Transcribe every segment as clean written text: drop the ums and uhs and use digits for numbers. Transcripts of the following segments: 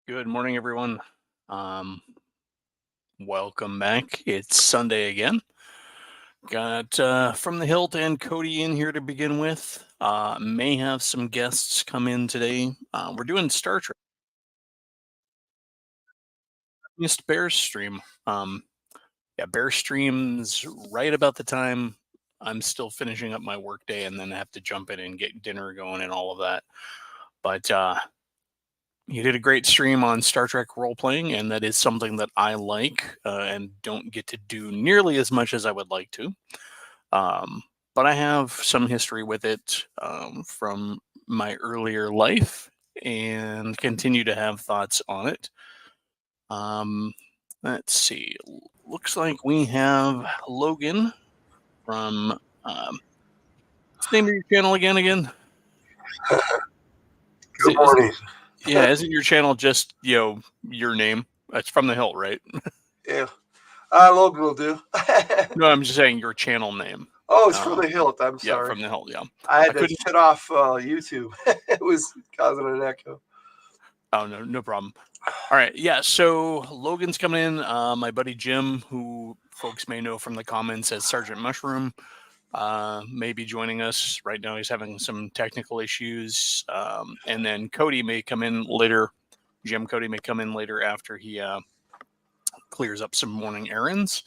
Good morning, everyone. Um, Welcome back. It's Sunday again. Got From the Hilt and Cody in here to begin with. May have some guests come in today. We're doing Star Trek. Missed Bear stream. Yeah, Bear streams right about the time I'm still finishing up my workday, and then have to jump in and get dinner going and all of that. But you did a great stream on Star Trek role playing, and that is something that I like and don't get to do nearly as much as I would like to. Um, but I have some history with it from my earlier life and continue to have thoughts on it. Um, let's see. Looks like we have Logan from. What's the name of your channel again? Good morning. Yeah, isn't your channel just your name? It's From the Hilt, right? Yeah. Logan will do. No, I'm just saying your channel name. Oh, it's from the hilt. I'm Yeah, sorry. From the Hilt. Yeah, I had I to couldn't. shut off YouTube. It was causing an echo. Oh no problem. All right, yeah. So Logan's coming in. My buddy Jim, who folks may know from the comments as Sergeant Mushroom, may be joining us right now. He's having some technical issues, and then Cody may come in later. Cody may come in later after he clears up some morning errands.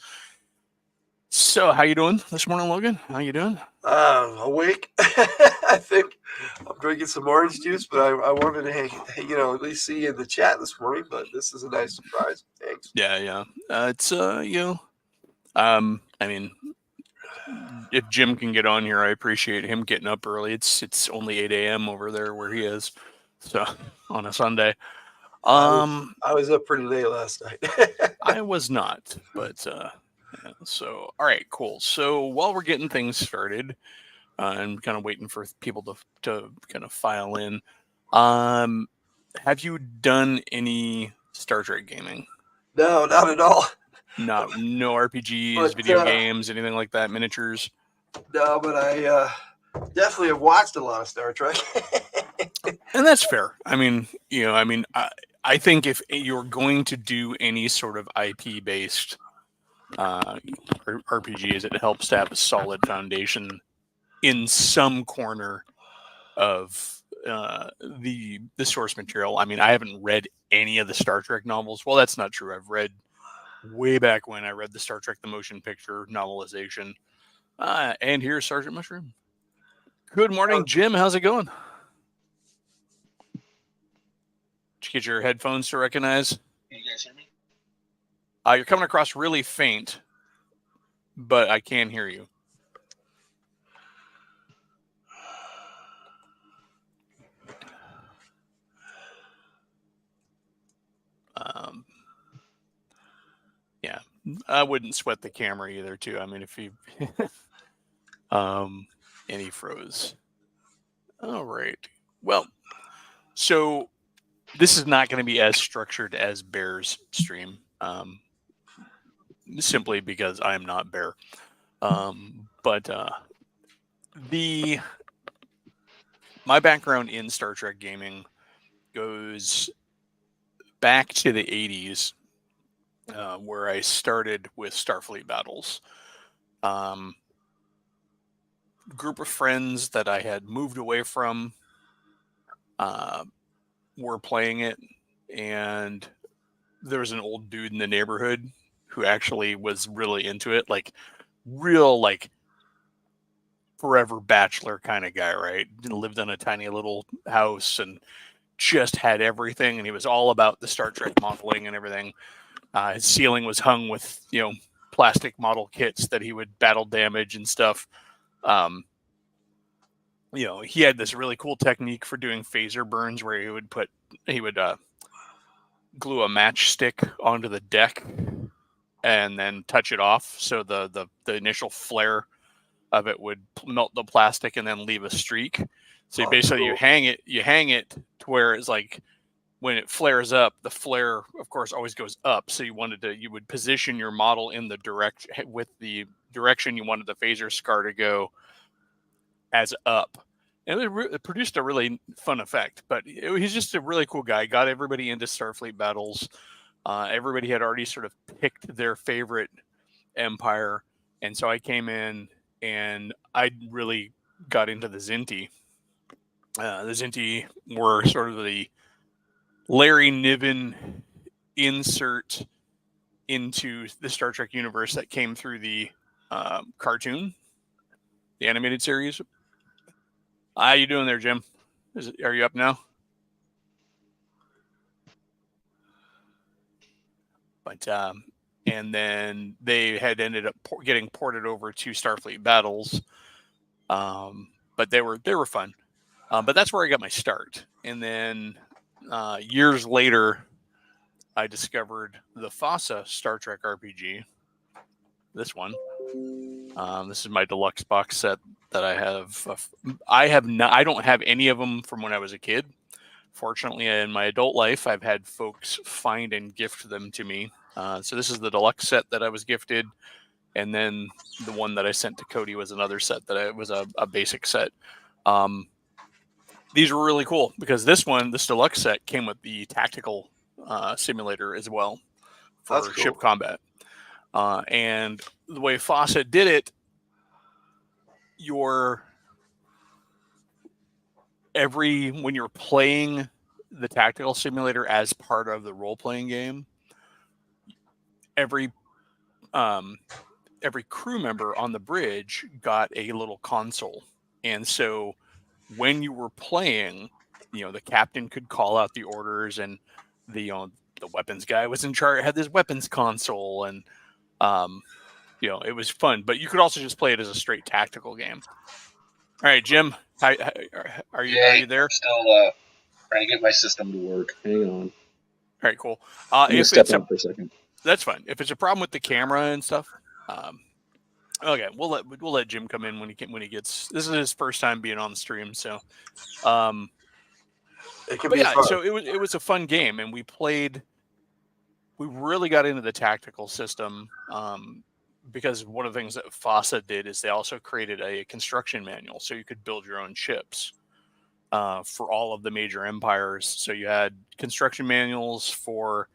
So, how you doing this morning, Logan? How you doing? Awake. I think I'm drinking some orange juice, but I wanted to, at least see you in the chat this morning. But this is a nice surprise. Thanks. Yeah. It's I mean, if Jim can get on here, I appreciate him getting up early. It's only 8 a.m. over there where he is, so on a Sunday. I was up pretty late last night. I was not, but yeah, so all right, cool. So while we're getting things started, and kind of waiting for people to kind of file in, have you done any Star Trek gaming? No, not at all. No RPGs, But video games, anything like that, miniatures. no, but I definitely have watched a lot of Star Trek. And that's fair. I mean, I think if you're going to do any sort of IP based RPGs, it helps to have a solid foundation in some corner of the source material. I mean, I haven't read any of the Star Trek novels. Well, that's not true. I've read way back when I read the Star Trek the Motion Picture novelization. And here's Sergeant Mushroom. Good morning, Jim. How's it going? Did you get your headphones to recognize? Can you guys hear me? You're coming across really faint, but I can hear you. Yeah, I wouldn't sweat the camera either, too. I mean, if you, and he froze. All right. Well, so this is not going to be as structured as Bear's stream, simply because I am not Bear. But my background in Star Trek gaming goes back to the 80s, where I started with Starfleet Battles. Group of friends that I had moved away from were playing it, and there was an old dude in the neighborhood who actually was really into it, like real like forever bachelor kind of guy, right? Lived in a tiny little house and just had everything, and he was all about the Star Trek modeling and everything. His ceiling was hung with plastic model kits that he would battle damage and stuff. He had this really cool technique for doing phaser burns where he would glue a matchstick onto the deck and then touch it off, so the initial flare of it would melt the plastic and then leave a streak. So basically you hang it to where it's like when it flares up, the flare of course always goes up. So you would position your model in the direction you wanted the phaser scar to go as up. And it produced a really fun effect. But he's just a really cool guy. Got everybody into Starfleet battles. Everybody had already sort of picked their favorite empire, and so I came in and I really got into the Zinti. The Zinti were sort of the Larry Niven insert into the Star Trek universe that came through the cartoon, the animated series. How you doing there, Jim? Are you up now? But and then they had ended up getting ported over to Starfleet Battles. But they were fun. But that's where I got my start. And then years later, I discovered the FASA Star Trek RPG. This one. This is my deluxe box set that I have. I don't have any of them from when I was a kid. Fortunately, in my adult life, I've had folks find and gift them to me. So this is the deluxe set that I was gifted, and then the one that I sent to Cody was another set that was a basic set. These were really cool because this deluxe set, came with the tactical simulator as well for ship combat. And the way FASA did it, when you're playing the tactical simulator as part of the role-playing game, every crew member on the bridge got a little console. And so when you were playing, the captain could call out the orders, and the weapons guy was in charge, had this weapons console, and it was fun. But you could also just play it as a straight tactical game. All right, Jim, are you there? I'm still trying to get my system to work. Hang on. All right, cool. If step out for a second. That's fine. If it's a problem with the camera and stuff, okay, we'll let Jim come in when he gets. This is his first time being on the stream, so. It can be fun. So it was a fun game, and we really got into the tactical system. Because one of the things that FASA did is they also created a construction manual, so you could build your own ships for all of the major empires. So you had construction manuals for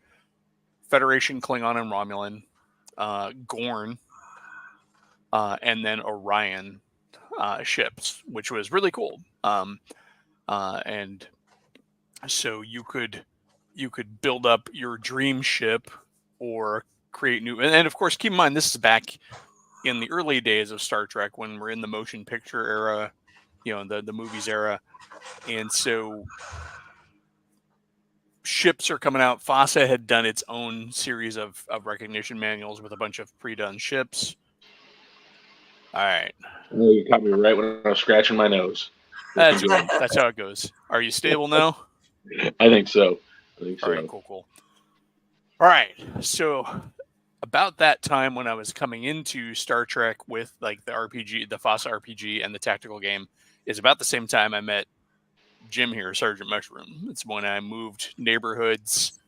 Federation, Klingon, and Romulan, Gorn, and then Orion ships, which was really cool. And so you could build up your dream ship or create new, and of course, keep in mind, this is back in the early days of Star Trek when we're in the motion picture era, the movies era. And so ships are coming out. FASA had done its own series of recognition manuals with a bunch of pre-done ships. All right. Oh, you caught me right when I was scratching my nose. That's how it goes. Are you stable now? I think so. All right, cool. All right, so about that time when I was coming into Star Trek with like the RPG, the FASA RPG, and the tactical game, is about the same time I met Jim here, Sergeant Mushroom. It's when I moved neighborhoods,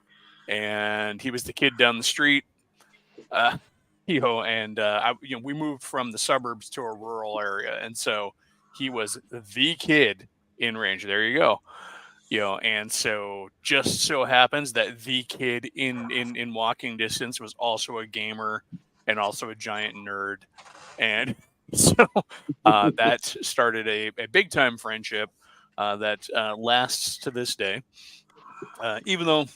and he was the kid down the street. We moved from the suburbs to a rural area, and so he was the kid in range. There you go. And so just so happens that the kid in walking distance was also a gamer and also a giant nerd. And so that started a big time friendship that lasts to this day, even though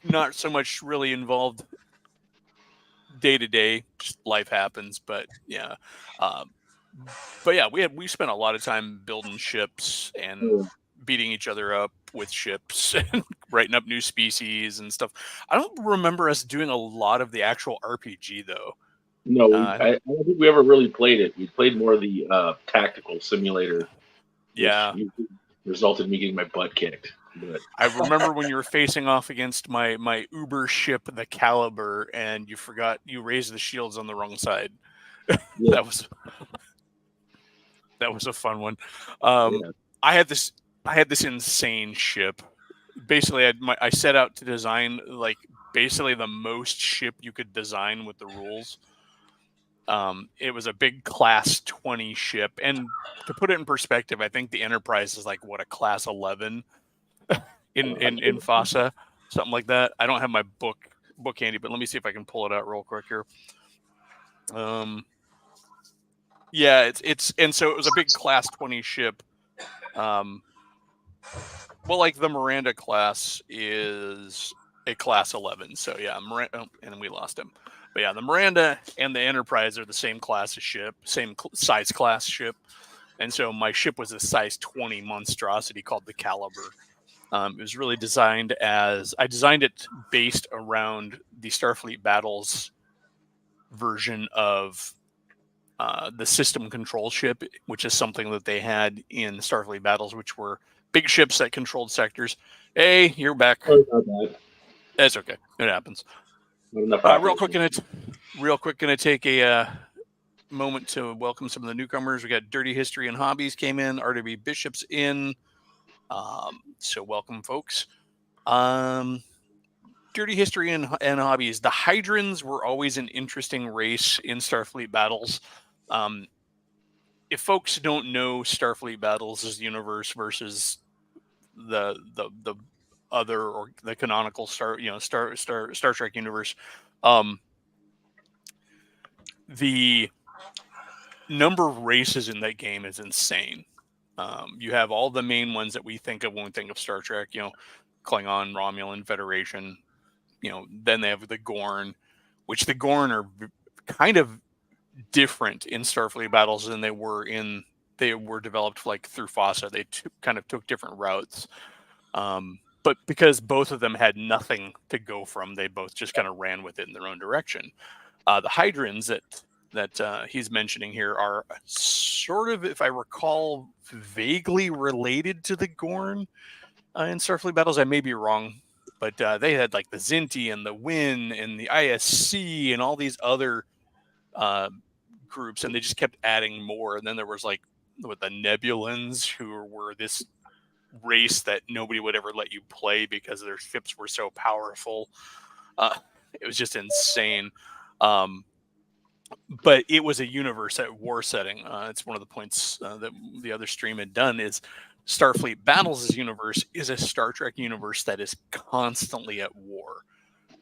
not so much really involved day to day, just life happens. But yeah. We spent a lot of time building ships and beating each other up with ships and writing up new species and stuff. I don't remember us doing a lot of the actual RPG though. No, I don't think we ever really played it. We played more of the tactical simulator. Yeah, resulted in me getting my butt kicked. But I remember when you were facing off against my Uber ship, the Caliber, and you raised the shields on the wrong side. Yeah. That was a fun one. I had this insane ship. Basically, I set out to design like basically the most ship you could design with the rules. It was a big Class 20 ship, and to put it in perspective, I think the Enterprise is like what, a Class 11 in FASA, something like that. I don't have my book handy, but let me see if I can pull it out real quick here. Yeah, it's and so it was a big Class 20 ship. Well, like the Miranda class is a Class 11, so yeah, and we lost him. But yeah, the Miranda and the Enterprise are the same class of ship, same size class ship, and so my ship was a size 20 monstrosity called the Caliber. It was really designed as I designed it based around the Starfleet Battles version of the system control ship, which is something that they had in Starfleet Battles, which were big ships that controlled sectors. Hey, you're back. That's okay. It happens. Real quick, gonna take a moment to welcome some of the newcomers. We got Dirty History and Hobbies came in. RW Bishop's in. So welcome, folks. Dirty History and Hobbies. The Hydrons were always an interesting race in Starfleet Battles. If folks don't know Starfleet Battles as the universe versus the other or the canonical Star Trek universe, the number of races in that game is insane. You have all the main ones that we think of when we think of Star Trek, Klingon, Romulan, Federation. Then they have the Gorn, which the Gorn are kind of different in Starfleet Battles than they were developed like through FASA. They kind of took different routes. But because both of them had nothing to go from, they both just kind of ran with it in their own direction. The Hydrons that he's mentioning here are sort of, if I recall, vaguely related to the Gorn in Starfleet Battles. I may be wrong, but they had like the Zinti and the Win and the ISC and all these other groups, and they just kept adding more. And then there was like with the Nebulans, who were this race that nobody would ever let you play because their ships were so powerful. It was just insane. But it was a universe at war setting. It's one of the points that the other stream had done is Starfleet Battles' universe is a Star Trek universe that is constantly at war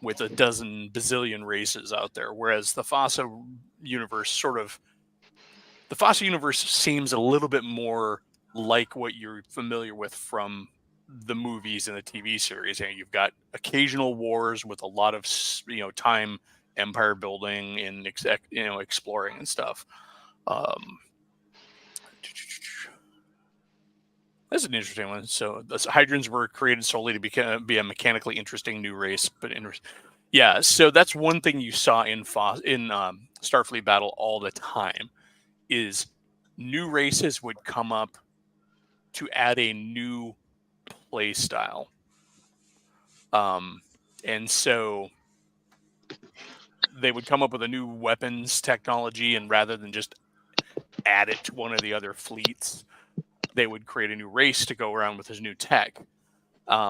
with a dozen bazillion races out there, whereas the FASA universe seems a little bit more like what you're familiar with from the movies and the TV series. You've got occasional wars with a lot of time, empire building, and exploring and stuff. That's an interesting one. So the Hydrons were created solely to be a mechanically interesting new race, but yeah. So that's one thing you saw in Starfleet Battle all the time is new races would come up to add a new play style. And so they would come up with a new weapons technology, and rather than just add it to one of the other fleets, they would create a new race to go around with this new tech,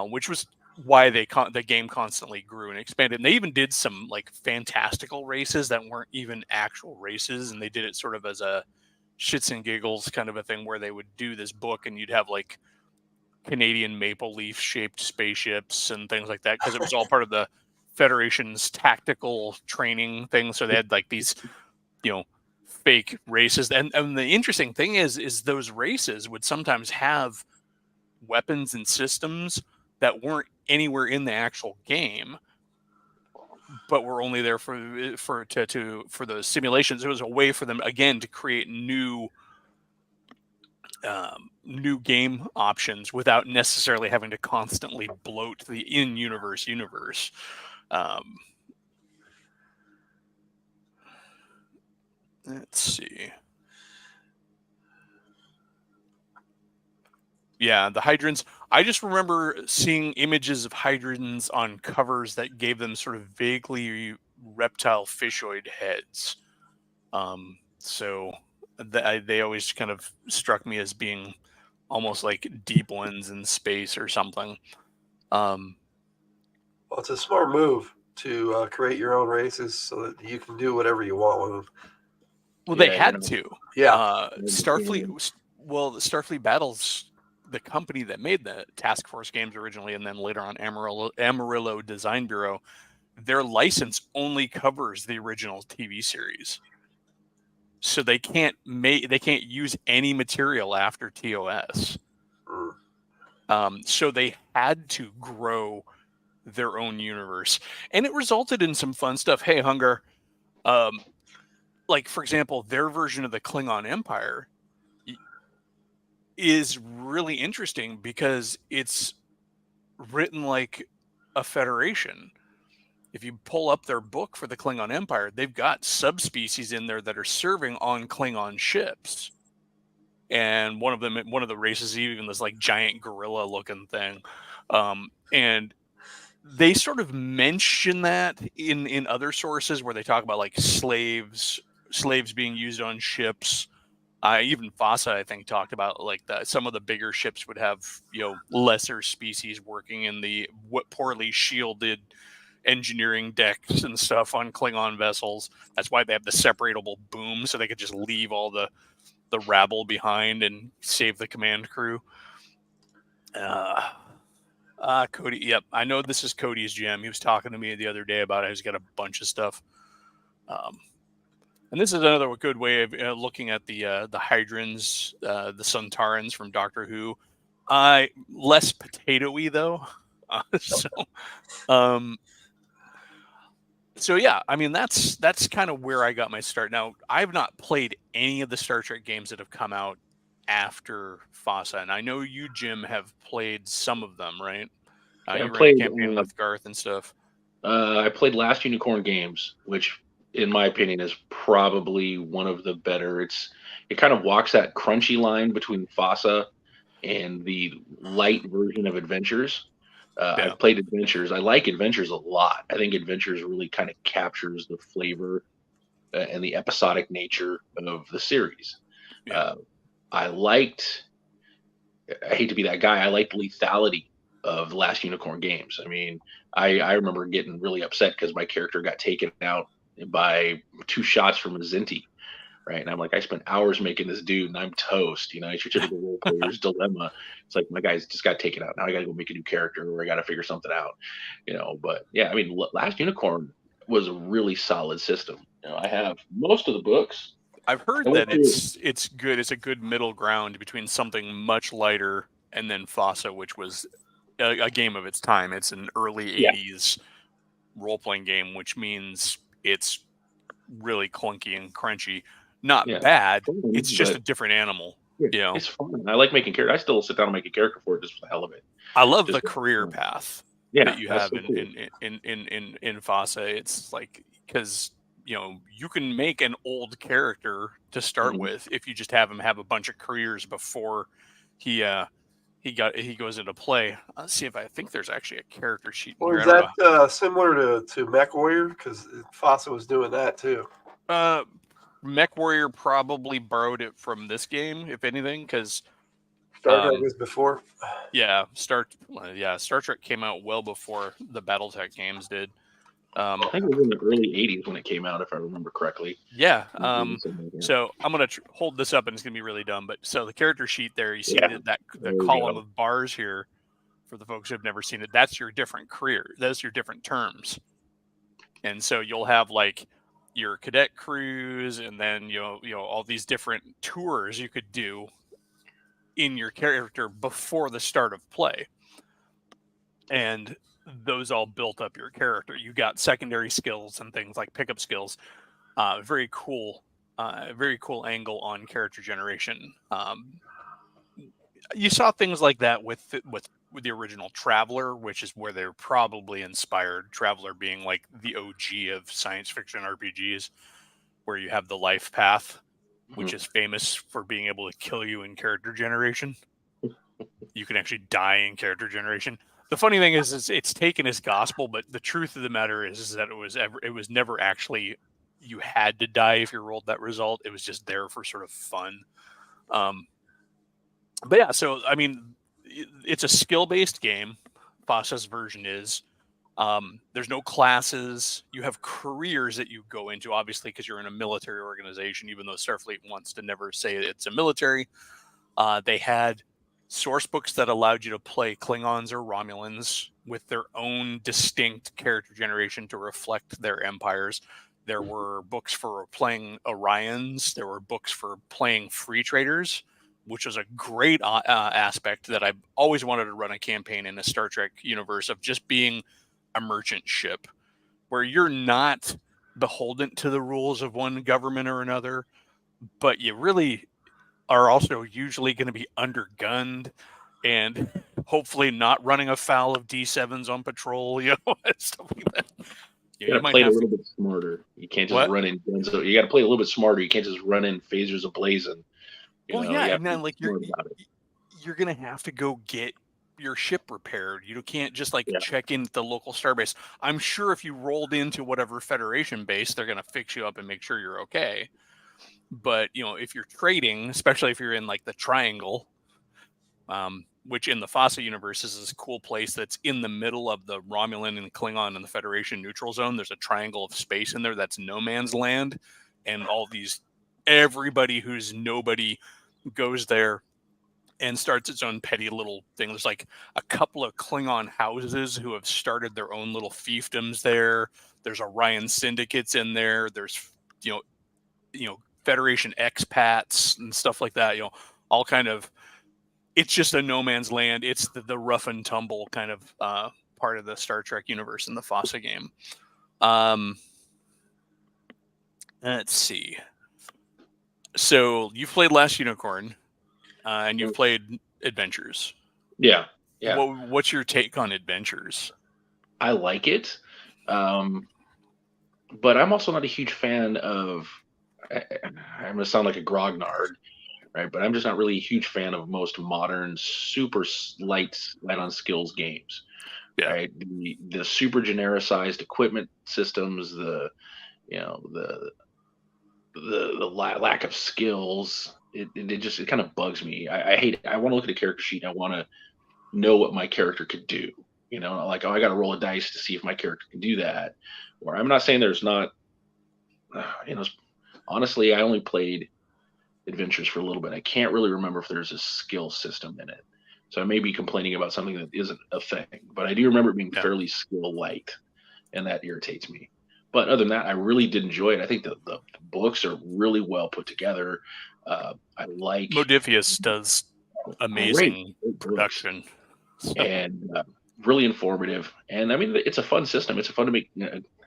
which was why the game constantly grew and expanded. And they even did some like fantastical races that weren't even actual races, and they did it sort of as a shits and giggles kind of a thing where they would do this book and you'd have like Canadian maple leaf shaped spaceships and things like that because it was all part of the Federation's tactical training thing. So they had like these, fake races. And the interesting thing is those races would sometimes have weapons and systems that weren't anywhere in the actual game, but were only there for the simulations. It was a way for them again to create new game options without necessarily having to constantly bloat the in-universe universe. Let's see. Yeah, the Hydrons. I just remember seeing images of Hydrons on covers that gave them sort of vaguely reptile fishoid heads. So they always kind of struck me as being almost like deep ones in space or something. Well, it's a smart move to create your own races so that you can do whatever you want with them. Well, they Yeah, had to. Yeah. Starfleet. Well, Starfleet Battles, the company that made the Task Force games originally, and then later on Amarillo Design Bureau, their license only covers the original TV series, so they can't use any material after TOS. So they had to grow their own universe, and it resulted in some fun stuff. Hey, Hunger, like for example, their version of the Klingon Empire is really interesting because it's written like a federation. If you pull up their book for the Klingon Empire, they've got subspecies in there that are serving on Klingon ships. And one of the races, even this like giant gorilla looking thing. And they sort of mention that in other sources where they talk about like slaves being used on ships. Even Fossa, I think, talked about like some of the bigger ships would have lesser species working in the poorly shielded engineering decks and stuff on Klingon vessels. That's why they have the separatable boom, so they could just leave all the rabble behind and save the command crew. Cody. Yep, I know this is Cody's gem. He was talking to me the other day about it. He's got a bunch of stuff. And this is another good way of looking at the Hydrons, the Suntarans from Doctor Who. Less potatoey though. So yeah, I mean that's kind of where I got my start. Now I've not played any of the Star Trek games that have come out after Fossa, and I know you, Jim, have played some of them, right? You were in a campaign with Garth and stuff. I played Last Unicorn Games, which, in my opinion, is probably one of the better. It kind of walks that crunchy line between Fossa and the light version of Adventures. I've played Adventures. I like Adventures a lot. I think Adventures really kind of captures the flavor and the episodic nature of the series. Yeah. I hate to be that guy, I liked the lethality of the Last Unicorn Games. I mean, I remember getting really upset because my character got taken out by 2 shots from a Zinti, right? And I'm like, I spent hours making this dude, and I'm toast. It's your typical role player's dilemma. It's like my guy's just got taken out. Now I got to go make a new character, or I got to figure something out. But yeah, I mean, Last Unicorn was a really solid system. I have most of the books. I've heard that it's good. It's a good middle ground between something much lighter and then Fossa, which was a game of its time. It's an early 80s role-playing game, which means it's really clunky and crunchy. Not bad. It's just a different animal. It's fun. I like making characters. I still sit down and make a character for it just for the hell of it. I love the career path that you have in Fossa. It's like, because you can make an old character to start with if you just have him have a bunch of careers before he goes into play. Let's see if I think there's actually a character sheet. Well, is that similar to Mech Warrior? Because Fossa was doing that too. Mech Warrior probably borrowed it from this game, if anything, because Star Trek was before. Yeah, Star Trek came out well before the BattleTech games did. I think it was in the early 80s when it came out, if I remember correctly. Yeah. So I'm going to hold this up, and it's going to be really dumb. But so the character sheet there, you see the column of bars here for the folks who have never seen it. That's your different career. Those are your different terms. And so you'll have like your cadet crews, and then all these different tours you could do in your character before the start of play. And those all built up your character. You got secondary skills and things like pickup skills. Very cool angle on character generation. You saw things like that with the original Traveler, which is where they're probably inspired. Traveler being like the OG of science fiction RPGs, where you have the life path, which is famous for being able to kill you in character generation. You can actually die in character generation. The funny thing is it's taken as gospel, but the truth of the matter is that it was never actually you had to die if you rolled that result. It was just there for sort of fun. But yeah, so I mean, it's a skill-based game. Fossa's version is, There's no classes. You have careers that you go into, obviously, because you're in a military organization, even though Starfleet wants to never say it's a military. They had source books that allowed you to play Klingons or Romulans with their own distinct character generation to reflect their empires. There were books for playing Orions. There were books for playing free traders, which was a great aspect that I've always wanted to run a campaign in the Star Trek universe of just being a merchant ship where you're not beholden to the rules of one government or another, but you really are also usually going to be undergunned and hopefully not running afoul of D7s on patrol, and stuff like that. You gotta play it a little bit smarter. You can't just run in guns. You gotta play a little bit smarter. You can't just run in phasers ablazing. And then like you're gonna have to go get your ship repaired. You can't just check in at the local starbase. I'm sure if you rolled into whatever Federation base, they're gonna fix you up and make sure you're okay. But if you're trading, especially if you're in like the Triangle, which in the Fossa universe is this cool place that's in the middle of the Romulan and Klingon and the Federation neutral zone. There's a triangle of space in there that's no man's land, and everybody who's nobody goes there and starts its own petty little thing. There's like a couple of Klingon houses who have started their own little fiefdoms there. There's Orion syndicates in there. There's Federation expats and stuff like that. All kind of. It's just a no man's land. It's the rough and tumble kind of part of the Star Trek universe in the Fossa game. Let's see. So you've played Last Unicorn, and you've played Adventures. Yeah. What's your take on Adventures? I like it, but I'm also not a huge fan of. I'm going to sound like a grognard, right? But I'm just not really a huge fan of most modern, super light on skills games. Yeah. Right? The super genericized equipment systems, the lack of skills. It kind of bugs me. I hate it. I want to look at a character sheet. And I want to know what my character could do. Like, I got to roll a dice to see if my character can do that. Or I'm not saying there's not. Honestly, I only played Adventures for a little bit. I can't really remember if there's a skill system in it. So I may be complaining about something that isn't a thing. But I do remember it being fairly skill light, and that irritates me. But other than that, I really did enjoy it. I think the books are really well put together. I like Modiphius does amazing production and really informative. And I mean, it's a fun system. It's fun to make.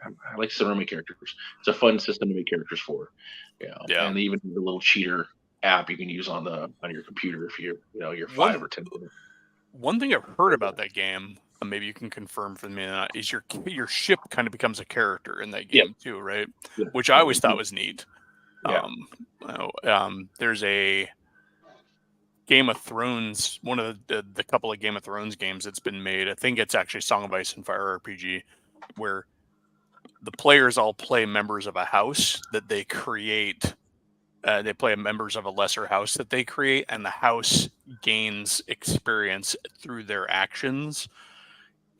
I like Sonoma characters. It's a fun system to make characters for. And even the little cheater app you can use on your computer if you're 5 or 10. One thing I've heard about that game, maybe you can confirm for me, is your ship kind of becomes a character in that game too, right? Yeah. Which I always thought was neat. Yeah. There's a Game of Thrones, one of the couple of Game of Thrones games that's been made. I think it's actually Song of Ice and Fire RPG, where the players all play members of a house that they create. They play members of a lesser house that they create, and the house gains experience through their actions.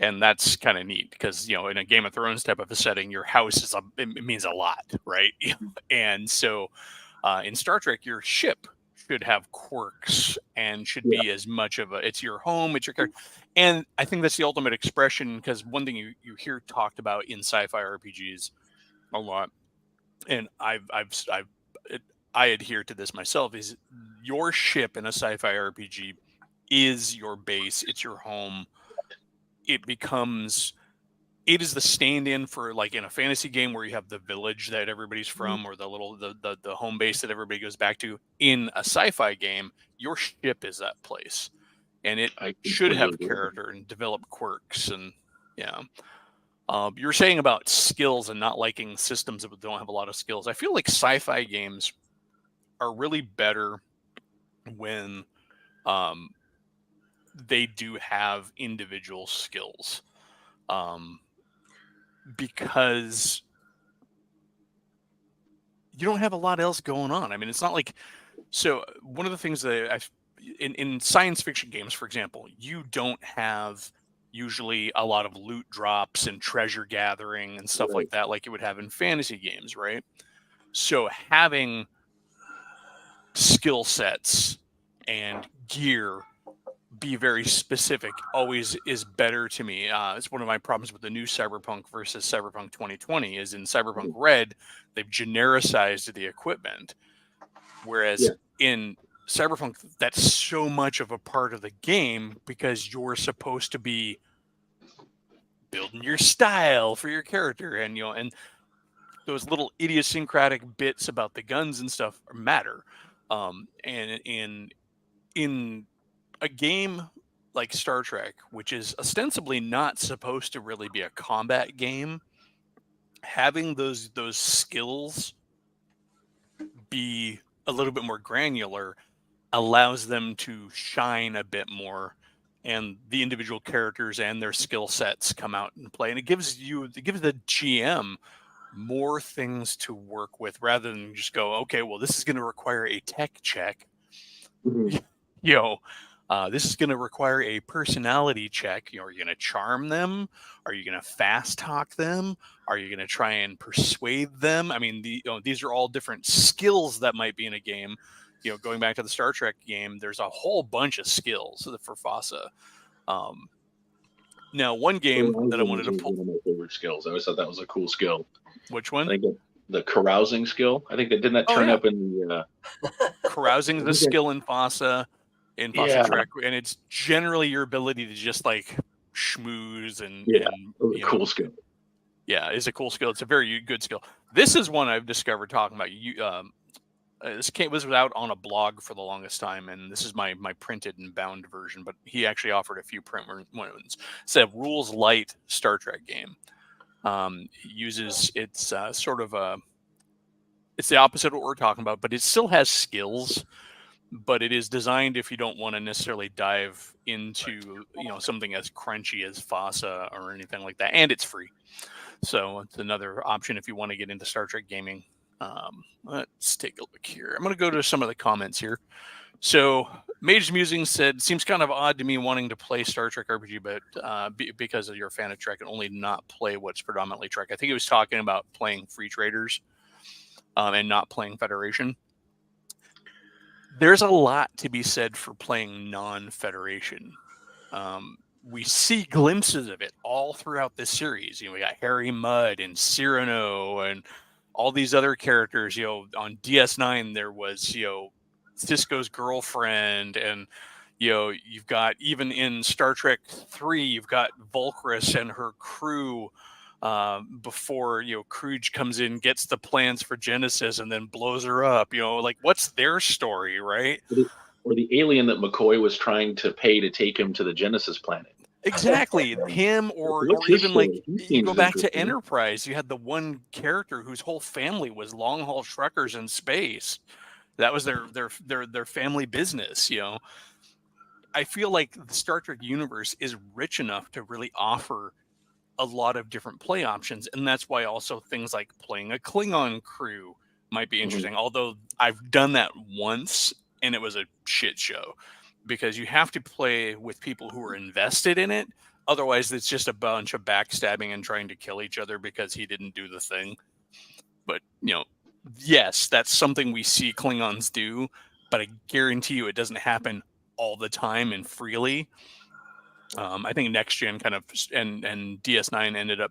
And that's kind of neat because, in a Game of Thrones type of a setting, your house it means a lot, right? And so in Star Trek, your ship should have quirks and should be as much of it's your home, it's your character. And I think that's the ultimate expression, because one thing you hear talked about in sci-fi RPGs a lot, and I adhere to this myself, is your ship in a sci-fi RPG is your base, it's your home. It is the stand-in for, like, in a fantasy game where you have the village that everybody's from, or the home base that everybody goes back to. In a sci-fi game, your ship is that place, and it should have character and develop quirks. And you're saying about skills and not liking systems that don't have a lot of skills. I feel like sci-fi games are really better when they do have individual skills. Because you don't have a lot else going on. I mean, it's not like, so one of the things that in science fiction games, for example, you don't have usually a lot of loot drops and treasure gathering and stuff like that, like you would have in fantasy games, right? So having skill sets and gear be very specific always is better to me. It's one of my problems with the new Cyberpunk versus Cyberpunk 2020 is in Cyberpunk Red, they've genericized the equipment. Whereas in Cyberpunk, that's so much of a part of the game because you're supposed to be building your style for your character, and and those little idiosyncratic bits about the guns and stuff matter. And in a game like Star Trek, which is ostensibly not supposed to really be a combat game, having those skills be a little bit more granular allows them to shine a bit more, and the individual characters and their skill sets come out and play, and it gives the GM more things to work with rather than just go, okay, well, this is going to require a tech check. This is going to require a personality check. Are you going to charm them? Are you going to fast talk them? Are you going to try and persuade them? I mean, these are all different skills that might be in a game. Going back to the Star Trek game, there's a whole bunch of skills for FASA. Now, one game that I wanted to pull. One of my favorite skills. I always thought that was a cool skill. Which one? I think the carousing skill. I think didn't that turn up in the carousing is a skill in FASA. In FASA Trek, and it's generally your ability to just like schmooze and cool skill. Yeah, it's a cool skill. It's a very good skill. This is one I've discovered talking about. This was out on a blog for the longest time, and this is my printed and bound version. But he actually offered a few print ones. It's a rules light Star Trek game. Uses it's sort of it's the opposite of what we're talking about, but it still has skills. But it is designed if you don't want to necessarily dive into something as crunchy as FASA or anything like that, and it's free, so it's another option if you want to get into Star Trek gaming. Let's take a look here. I'm going to go to some of the comments here. So Mage's Musing said, seems kind of odd to me wanting to play Star Trek RPG, but because you're a fan of Trek and only not play what's predominantly Trek. I think he was talking about playing Free Traders and not playing Federation. There's a lot to be said for playing non-Federation. We see glimpses of it all throughout this series. We got Harry Mudd and Cyrano and all these other characters. On DS9 there was Cisco's girlfriend, and you've got, even in Star Trek 3, you've got Volcrus and her crew. Before Kruge comes in, gets the plans for Genesis, and then blows her up. What's their story, right? Or the alien that McCoy was trying to pay to take him to the Genesis planet. Exactly, him, or even you go back to Enterprise. You had the one character whose whole family was long haul truckers in space. That was their family business. I feel like the Star Trek universe is rich enough to really offer a lot of different play options, and that's why also things like playing a Klingon crew might be interesting. Although I've done that once and it was a shit show, because you have to play with people who are invested in it. Otherwise, it's just a bunch of backstabbing and trying to kill each other because he didn't do the thing. But yes, that's something we see Klingons do, but I guarantee you it doesn't happen all the time and freely. I think Next Gen kind of and DS9 ended up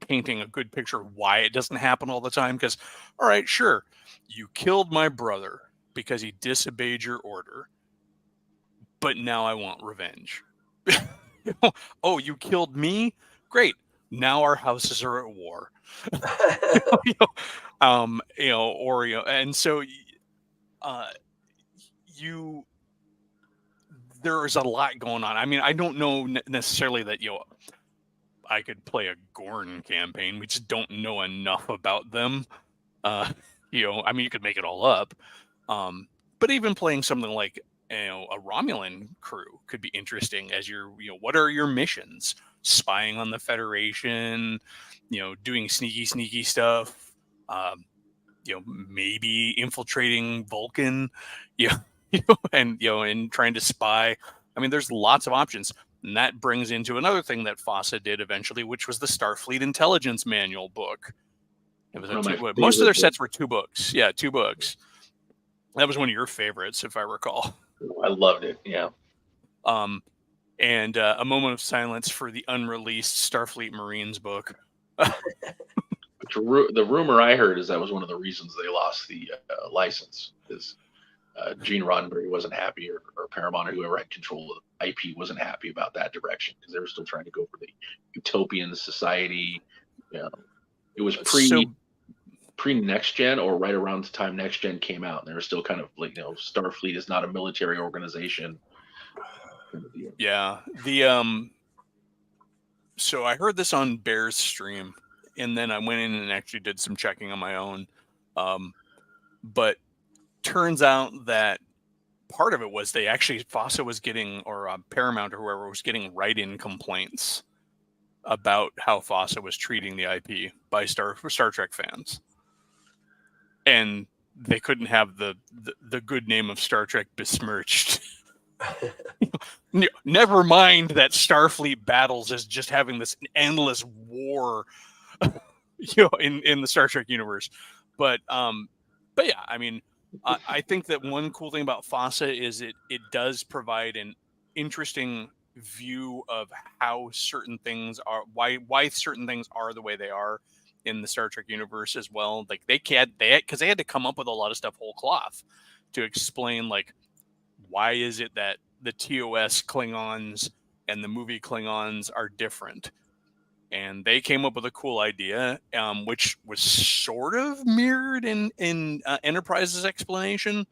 painting a good picture of why it doesn't happen all the time. Because, all right, sure, you killed my brother because he disobeyed your order, but now I want revenge. Oh, you killed me? Great. Now our houses are at war. And so there's a lot going on. I mean, I don't know necessarily that I could play a Gorn campaign. We just don't know enough about them. I mean, you could make it all up. But even playing something like a Romulan crew could be interesting, as what are your missions? Spying on the Federation, doing sneaky stuff, maybe infiltrating Vulcan, and trying to spy. I mean, there's lots of options. And that brings into another thing that FOSSA did eventually, which was the Starfleet Intelligence Manual book. It was most of their sets were 2 books. Yeah, 2 books. That was one of your favorites, if I recall. I loved it. Yeah. And a moment of silence for the unreleased Starfleet Marines book. The rumor I heard is that was one of the reasons they lost the license. Is Gene Roddenberry wasn't happy, or Paramount, or whoever had control of the IP wasn't happy about that direction, because they were still trying to go for the utopian society. It was pre Next Gen, or right around the time Next Gen came out, and they were still kind of like, Starfleet is not a military organization. Yeah. So I heard this on Bear's stream, and then I went in and actually did some checking on my own. But turns out that part of it was FOSSA was getting, or Paramount or whoever was getting write-in complaints about how FOSSA was treating the IP by Star Trek fans. And they couldn't have the good name of Star Trek besmirched. Never mind that Starfleet battles is just having this endless war, in the Star Trek universe. But yeah, I mean, I think that one cool thing about FOSSA is it does provide an interesting view of how certain things are, why certain things are the way they are in the Star Trek universe as well. Like because they had to come up with a lot of stuff whole cloth to explain, like, why is it that the TOS Klingons and the movie Klingons are different? And they came up with a cool idea, which was sort of mirrored in Enterprise's explanation,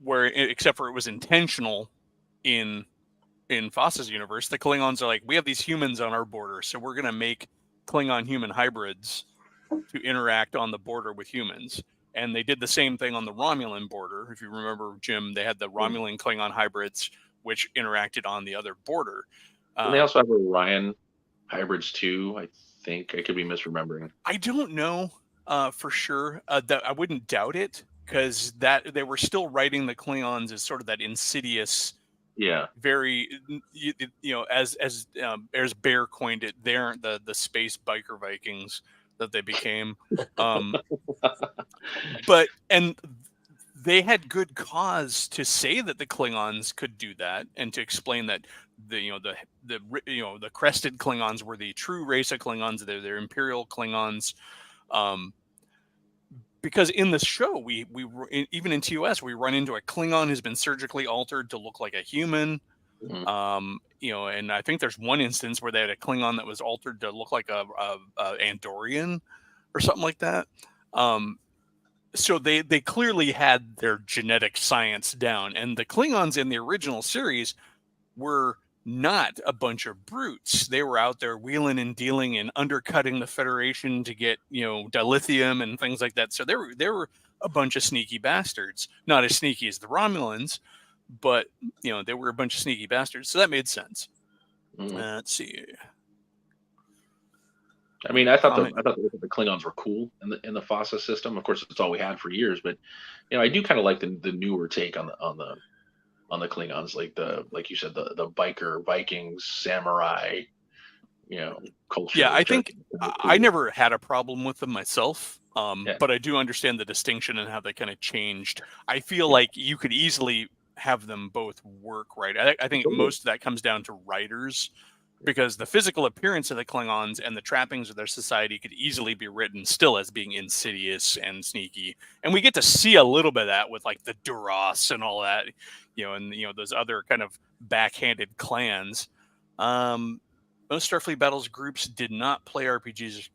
where except for it was intentional in FOSSA's universe. The Klingons are like, we have these humans on our border, so we're going to make Klingon human hybrids to interact on the border with humans. And they did the same thing on the Romulan border. If you remember, Jim, they had the Romulan Klingon hybrids, which interacted on the other border. And they also have Orion hybrids too, I think. I could be misremembering. I don't know for sure. That I wouldn't doubt it, because that they were still writing the Klingons as sort of that insidious, very, as Bear coined it, they aren't the space biker Vikings that they became. But they had good cause to say that the Klingons could do that, and to explain that the crested Klingons were the true race of Klingons. They're Imperial Klingons. Because in the show, we even in TOS, we run into a Klingon who's been surgically altered to look like a human. And I think there's one instance where they had a Klingon that was altered to look like a Andorian or something like that. So they clearly had their genetic science down, and the Klingons in the original series were not a bunch of brutes. They were out there wheeling and dealing and undercutting the Federation to get, dilithium and things like that. So they were a bunch of sneaky bastards. Not as sneaky as the Romulans, but they were a bunch of sneaky bastards. So that made sense. Let's see. I mean, I thought the Klingons were cool in the FOSSA system. Of course, it's all we had for years, but I do kind of like the newer take on the Klingons, like you said, the biker Vikings, samurai, culture. Yeah, I think I never had a problem with them myself, but I do understand the distinction and how they kind of changed. I feel like you could easily have them both work right. I think most of that comes down to writers, because the physical appearance of the Klingons and the trappings of their society could easily be written still as being insidious and sneaky. And we get to see a little bit of that with like the Duras and all that, and those other kind of backhanded clans. Most Starfleet Battles groups did not play RPGs,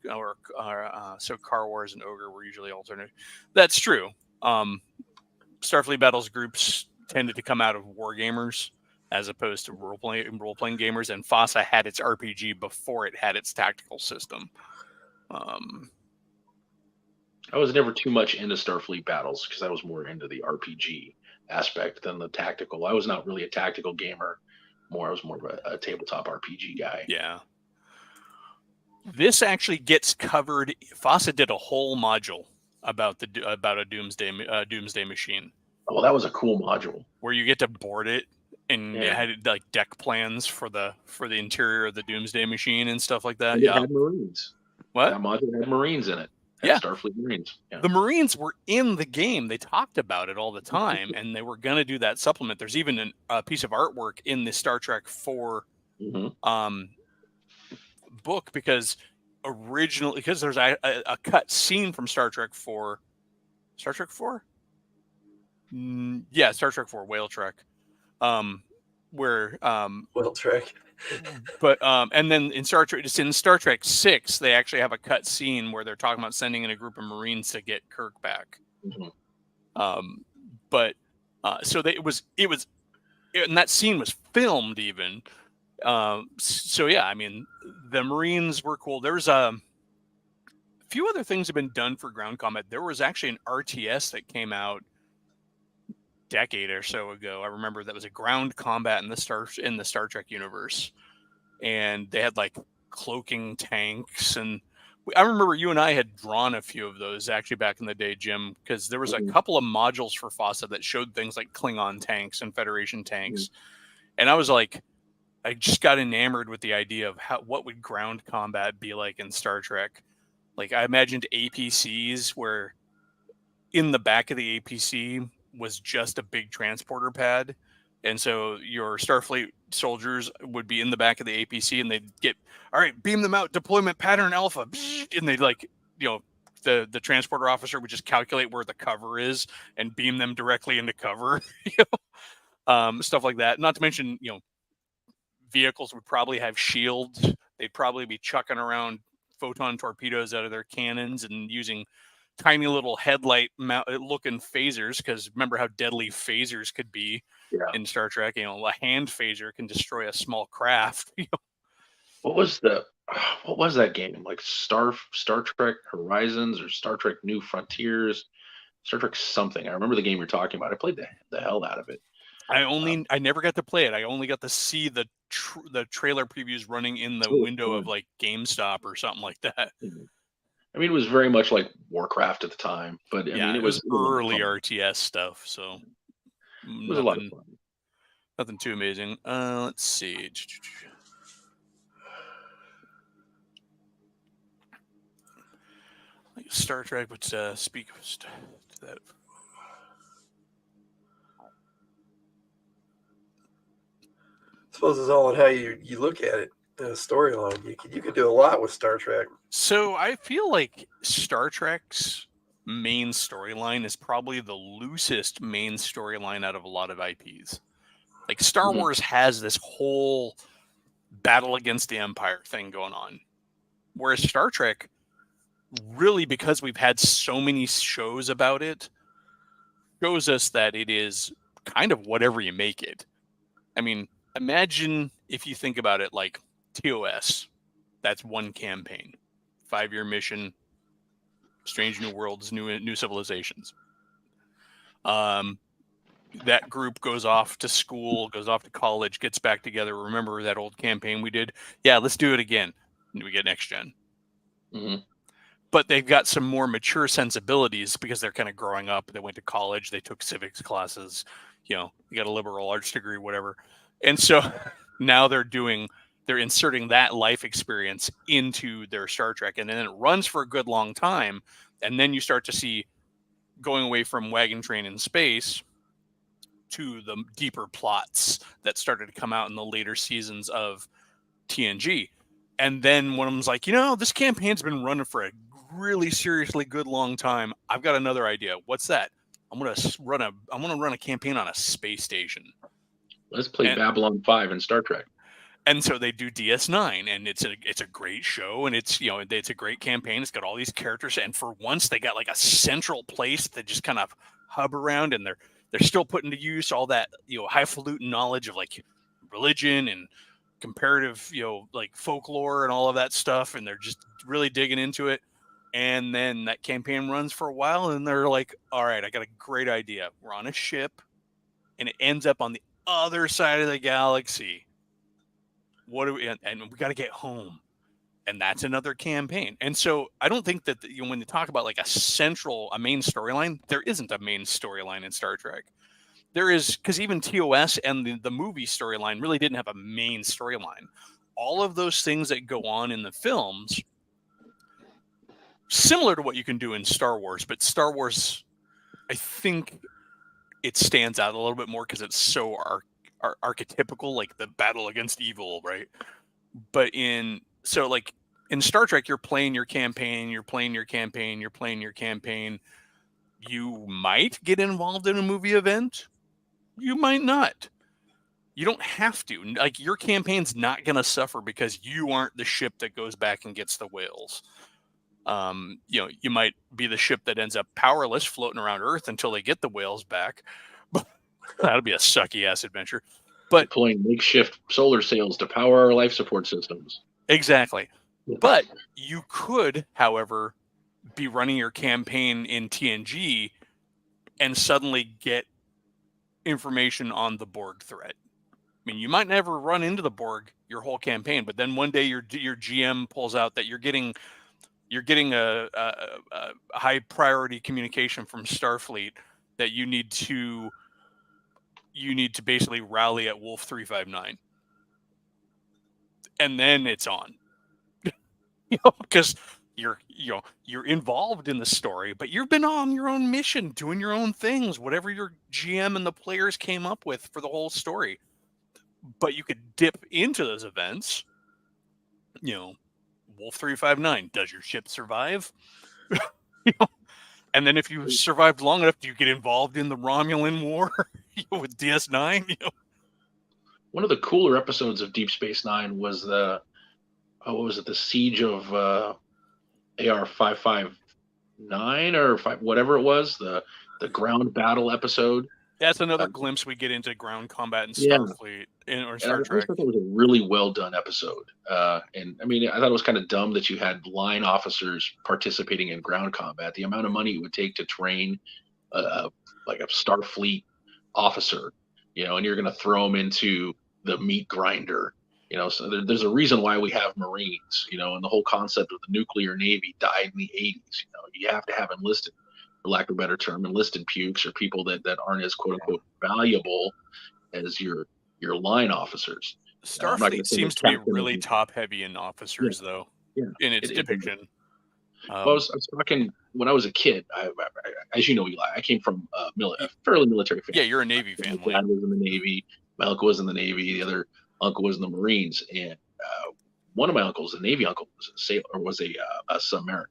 so Car Wars and Ogre were usually alternate. That's true. Starfleet Battles groups tended to come out of wargamers as opposed to role-playing gamers, and FOSSA had its RPG before it had its tactical system. I was never too much into Starfleet Battles because I was more into the RPG aspect than the tactical. I was not really a tactical gamer. I was more of a tabletop RPG guy. Yeah. This actually gets covered. FOSSA did a whole module about a doomsday machine. Oh, that was a cool module where you get to board it. And Yeah. it had like deck plans for the interior of the Doomsday Machine and stuff like that. And it had Marines. What? That module had Marines in it. Had Yeah. Starfleet Marines. Yeah. The Marines were in the game. They talked about it all the time, and they were going to do that supplement. There's even a piece of artwork in the Star Trek 4 book because there's a cut scene from Star Trek 4. Star Trek 4? Yeah, Star Trek 4, Whale Trek. Where Whale Trek. But and then in Star Trek 6, they actually have a cut scene where they're talking about sending in a group of Marines to get Kirk back. But so and that scene was filmed even. So yeah, I mean, the Marines were cool. There's a few other things have been done for ground combat. There was actually an RTS that came out decade or so ago. I remember that was a ground combat in the Star Trek universe, and they had like cloaking tanks, and I remember you and I had drawn a few of those actually back in the day, Jim, because there was a couple of modules for FOSSA that showed things like Klingon tanks and Federation tanks, and I was like, I just got enamored with the idea of what would ground combat be like in Star Trek. Like I imagined APCs where in the back of the APC was just a big transporter pad. And so your Starfleet soldiers would be in the back of the APC and they'd get, all right, beam them out, deployment pattern alpha. And they'd like, the transporter officer would just calculate where the cover is and beam them directly into cover, stuff like that. Not to mention, vehicles would probably have shields. They'd probably be chucking around photon torpedoes out of their cannons and using tiny little headlight looking phasers, because remember how deadly phasers could be in Star Trek. A hand phaser can destroy a small craft. What was that game? Like Star Trek Horizons or Star Trek New Frontiers? Star Trek something. I remember the game you're talking about. I played the hell out of it. I never got to play it. I only got to see the trailer previews running in the window of like GameStop or something like that. I mean, it was very much like Warcraft at the time, but I mean, it was early RTS stuff, so it was a lot of fun. Nothing too amazing. Let's see. Like Star Trek would speak to that. I suppose it's all in how you look at it in a storyline. You can do a lot with Star Trek. So I feel like Star Trek's main storyline is probably the loosest main storyline out of a lot of IPs. Like Star Wars has this whole battle against the Empire thing going on, whereas Star Trek, really, because we've had so many shows about it, shows us that it is kind of whatever you make it. I mean, imagine if you think about it like TOS. That's one campaign, 5-year mission, strange new worlds, new civilizations. That group goes off to school, goes off to college, gets back together. Remember that old campaign we did? Yeah, let's do it again. And we get next gen. But they've got some more mature sensibilities because they're kind of growing up. They went to college, they took civics classes, you got a liberal arts degree, whatever. And so now they're inserting that life experience into their Star Trek. And then it runs for a good long time. And then you start to see, going away from Wagon Train in Space to the deeper plots that started to come out in the later seasons of TNG. And then one of them's like, this campaign's been running for a really seriously good long time. I've got another idea. What's that? I'm gonna run a campaign on a space station. Let's play Babylon 5 in Star Trek. And so they do DS9, and it's a great show, and it's it's a great campaign. It's got all these characters, and for once they got like a central place that just kind of hub around, and they're still putting to use all that highfalutin knowledge of like religion and comparative like folklore and all of that stuff, and they're just really digging into it. And then that campaign runs for a while, and they're like, all right, I got a great idea. We're on a ship, and it ends up on the other side of the galaxy. What do we? And we got to get home, and that's another campaign. And so I don't think that when you talk about like a main storyline, there isn't a main storyline in Star Trek. there is, because even TOS and the movie storyline really didn't have a main storyline. All of those things that go on in the films, similar to what you can do in Star Wars, but Star Wars, I think it stands out a little bit more because it's so archetypical, like the battle against evil, right? But in Star Trek, you're playing your campaign, you're playing your campaign, you're playing your campaign. You might get involved in a movie event. You might not. You don't have to. Like, your campaign's not going to suffer because you aren't the ship that goes back and gets the whales. You might be the ship that ends up powerless, floating around Earth until they get the whales back. That'll be a sucky ass adventure. But deploying makeshift solar sails to power our life support systems. Exactly. But you could, however, be running your campaign in TNG and suddenly get information on the Borg threat. I mean, you might never run into the Borg your whole campaign, but then one day your GM pulls out that you're getting a high priority communication from Starfleet that you need to basically rally at Wolf 359, and then it's on. Because you're involved in the story, but you've been on your own mission, doing your own things, whatever your GM and the players came up with for the whole story. But you could dip into those events. Wolf 359, does your ship survive? And then if you survived long enough, do you get involved in the Romulan War with DS9? One of the cooler episodes of Deep Space Nine was the Siege of AR-559 or whatever it was, the ground battle episode. That's another glimpse we get into ground combat in Starfleet or Star Trek. I thought it was a really well done episode. And I mean, I thought it was kind of dumb that you had line officers participating in ground combat. The amount of money it would take to train like a Starfleet officer, and you're going to throw them into the meat grinder. So there's a reason why we have Marines, and the whole concept of the nuclear Navy died in the 80s. You have to have enlisted, for lack of a better term, enlisted pukes or people that aren't as quote unquote valuable as your line officers. Starfleet seems to be really top heavy in officers, though, in its depiction. Well, I was talking when I was a kid. As you know, Eli, I came from a fairly military family. Yeah, you're a Navy family. My dad was in the Navy. My uncle was in the Navy. The other uncle was in the Marines, and one of my uncles, a Navy uncle, was a sailor, or was a submariner,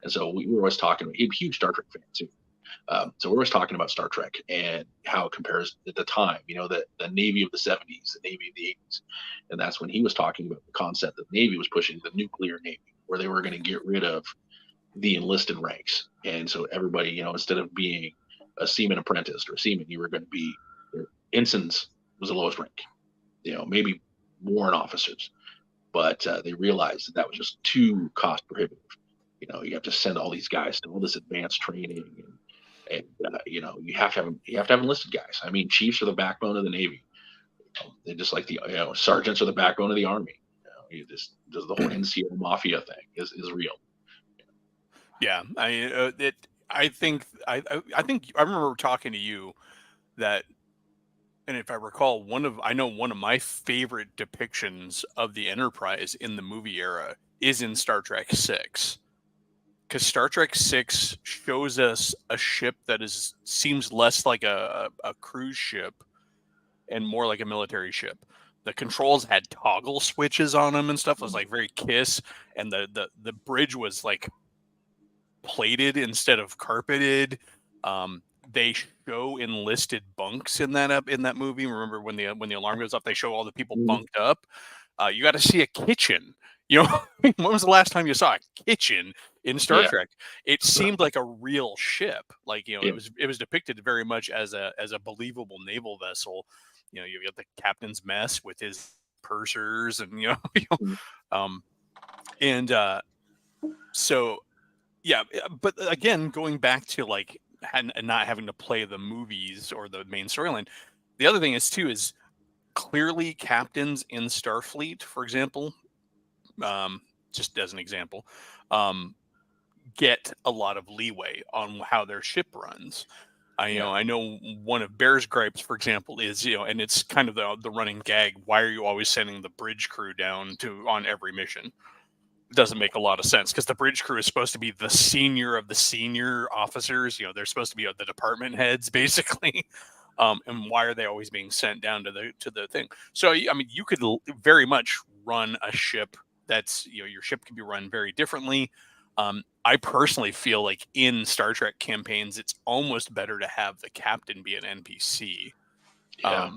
and so we were always talking. He's a huge Star Trek fan too, so we're always talking about Star Trek and how it compares at the time. The Navy of the 70s, the Navy of the 80s, and that's when he was talking about the concept that the Navy was pushing the nuclear Navy, where they were going to get rid of the enlisted ranks, and so everybody, instead of being a seaman apprentice or a seaman, you were going to be ensigns was the lowest rank. Maybe warrant officers, but they realized that was just too cost prohibitive. You have to send all these guys to all this advanced training, and you have to have enlisted guys. I mean, chiefs are the backbone of the Navy. They're just like the sergeants are the backbone of the Army. Just the whole NCO mafia thing is real. Yeah, I think I remember talking to you that. And if I recall, one of my favorite depictions of the Enterprise in the movie era is in Star Trek VI. Because Star Trek VI shows us a ship that seems less like a cruise ship and more like a military ship. The controls had toggle switches on them and stuff. It was like very KISS, and the bridge was like plated instead of carpeted. They show enlisted bunks in that movie. Remember when the alarm goes off, they show all the people bunked up. You got to see a kitchen. When was the last time you saw a kitchen in Star Trek? It seemed like a real ship. Like it was depicted very much as a believable naval vessel. You got the captain's mess with his pursers, and so yeah. But again, going back to like. And not having to play the movies or the main storyline. The other thing is clearly captains in Starfleet, for example, just as an example, get a lot of leeway on how their ship runs. I know one of Bear's gripes, for example, is, and it's kind of the running gag. Why are you always sending the bridge crew down on every mission? It doesn't make a lot of sense, because the bridge crew is supposed to be the senior of the senior officers. They're supposed to be the department heads, basically. And why are they always being sent down to the thing? So, I mean, you could very much run a ship that's, your ship can be run very differently. I personally feel like in Star Trek campaigns, it's almost better to have the captain be an NPC. Yeah.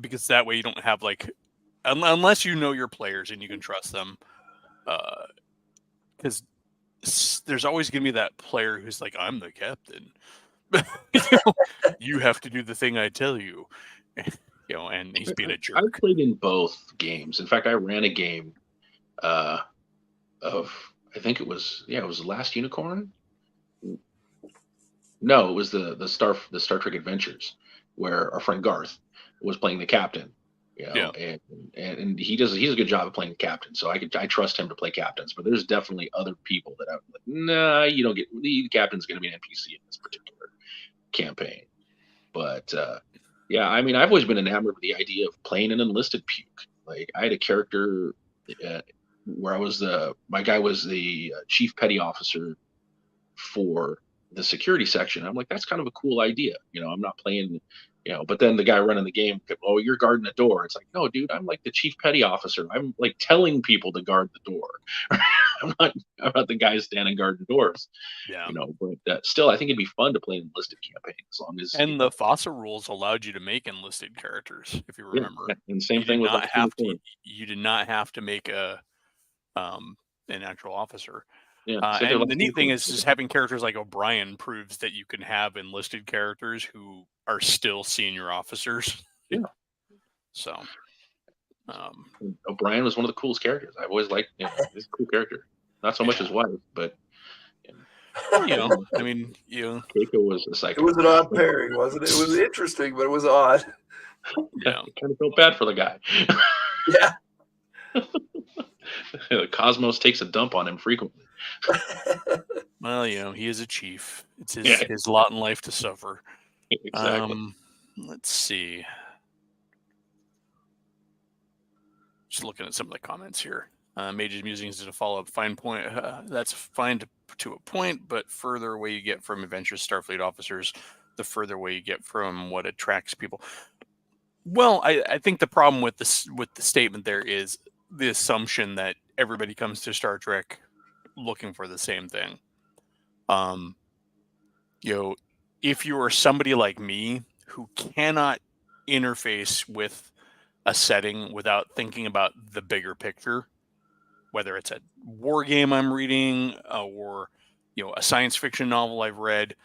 Because that way you don't have unless you know your players and you can trust them, because there's always going to be that player who's like, I'm the captain. You have to do the thing I tell you. And he's being a jerk. I played in both games. In fact, I ran a game of, I think it was The Last Unicorn. No, it was the Star Trek Adventures, where our friend Garth was playing the captain. And he's a good job of playing the captain, so I trust him to play captains. But there's definitely other people that I'm like, nah, you don't get, the captain's going to be an NPC in this particular campaign. But I mean, I've always been enamored with the idea of playing an enlisted puke. Like, I had a character where my guy was the chief petty officer for the security section. I'm like, that's kind of a cool idea. I'm not playing, but then the guy running the game, oh, you're guarding the door. It's like, no, dude, I'm like the chief petty officer. I'm like telling people to guard the door. I'm not the guy standing guarding doors. Yeah. But still, I think it'd be fun to play an enlisted campaign, as long as. And the FOSSA rules allowed you to make enlisted characters, if you remember. Yeah. And same thing with you did not have to make an actual officer. Yeah. And the neat thing is having characters like O'Brien proves that you can have enlisted characters who are still senior officers. Yeah. So O'Brien was one of the coolest characters. I've always liked, he's a cool character. Not so much his wife, but I mean, Keiko was a psycho. It was an odd pairing, wasn't it? It was interesting, but it was odd. Yeah. I kind of felt bad for the guy. Yeah. Cosmos takes a dump on him frequently. Well, he is a chief. It's his lot in life to suffer. Exactly. Let's see. Just looking at some of the comments here. Mage's Musings is a follow-up fine point. That's fine to a point, but further away you get from adventurous Starfleet officers, the further away you get from what attracts people. Well, I think the problem with the statement there is the assumption that everybody comes to Star Trek looking for the same thing. If you are somebody like me who cannot interface with a setting without thinking about the bigger picture, whether it's a war game I'm reading or a science fiction novel I've read,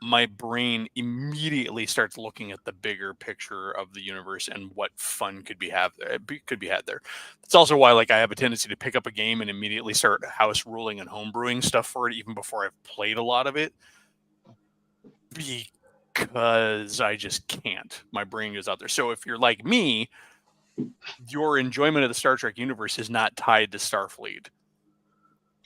my brain immediately starts looking at the bigger picture of the universe and what fun could be had there. That's also why I have a tendency to pick up a game and immediately start house ruling and homebrewing stuff for it, even before I've played a lot of it, because I just can't. My brain goes out there. So if you're like me, your enjoyment of the Star Trek universe is not tied to Starfleet.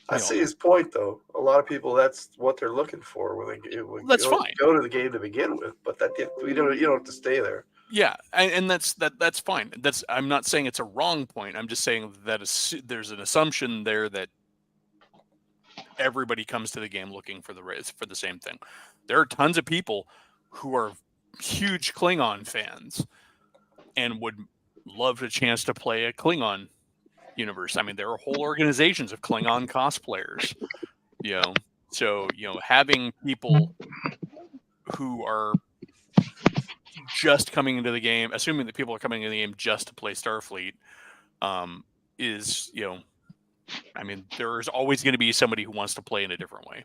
I see his point, though. A lot of people, that's what they're looking for when they fine. Go to the game to begin with, but you don't have to stay there. Yeah, and that's fine. I'm not saying it's a wrong point. I'm just saying that there's an assumption there that everybody comes to the game looking for the same thing. There are tons of people who are huge Klingon fans and would love a chance to play a Klingon universe. I mean, there are whole organizations of Klingon cosplayers. So having people who are just coming into the game, assuming that people are coming into the game just to play Starfleet, is I mean, there's always going to be somebody who wants to play in a different way.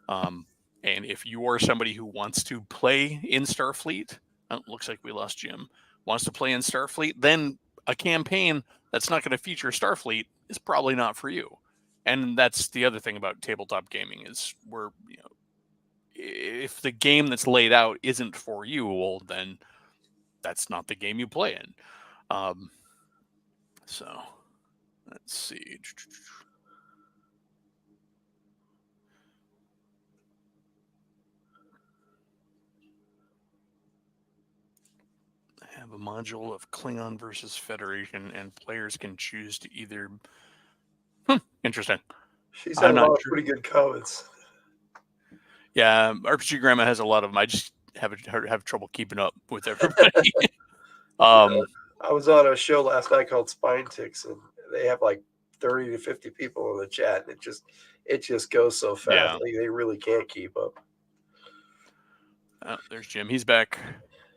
And if you are somebody who wants to play in Starfleet, looks like we lost Jim, wants to play in Starfleet, then a campaign that's not going to feature Starfleet is probably not for you. And that's the other thing about tabletop gaming is if the game that's laid out isn't for you, well, then that's not the game you play in. So let's see. have a module of Klingon versus Federation, and players can choose to either. Interesting. She's had I'm a not lot of sure. pretty good comments. Yeah, RPG Grandma has a lot of them. I just have trouble keeping up with everybody. I was on a show last night called Spine Ticks, and they have like 30 to 50 people in the chat, and it just goes so fast. Yeah. Like, they really can't keep up. Oh, there's Jim. He's back.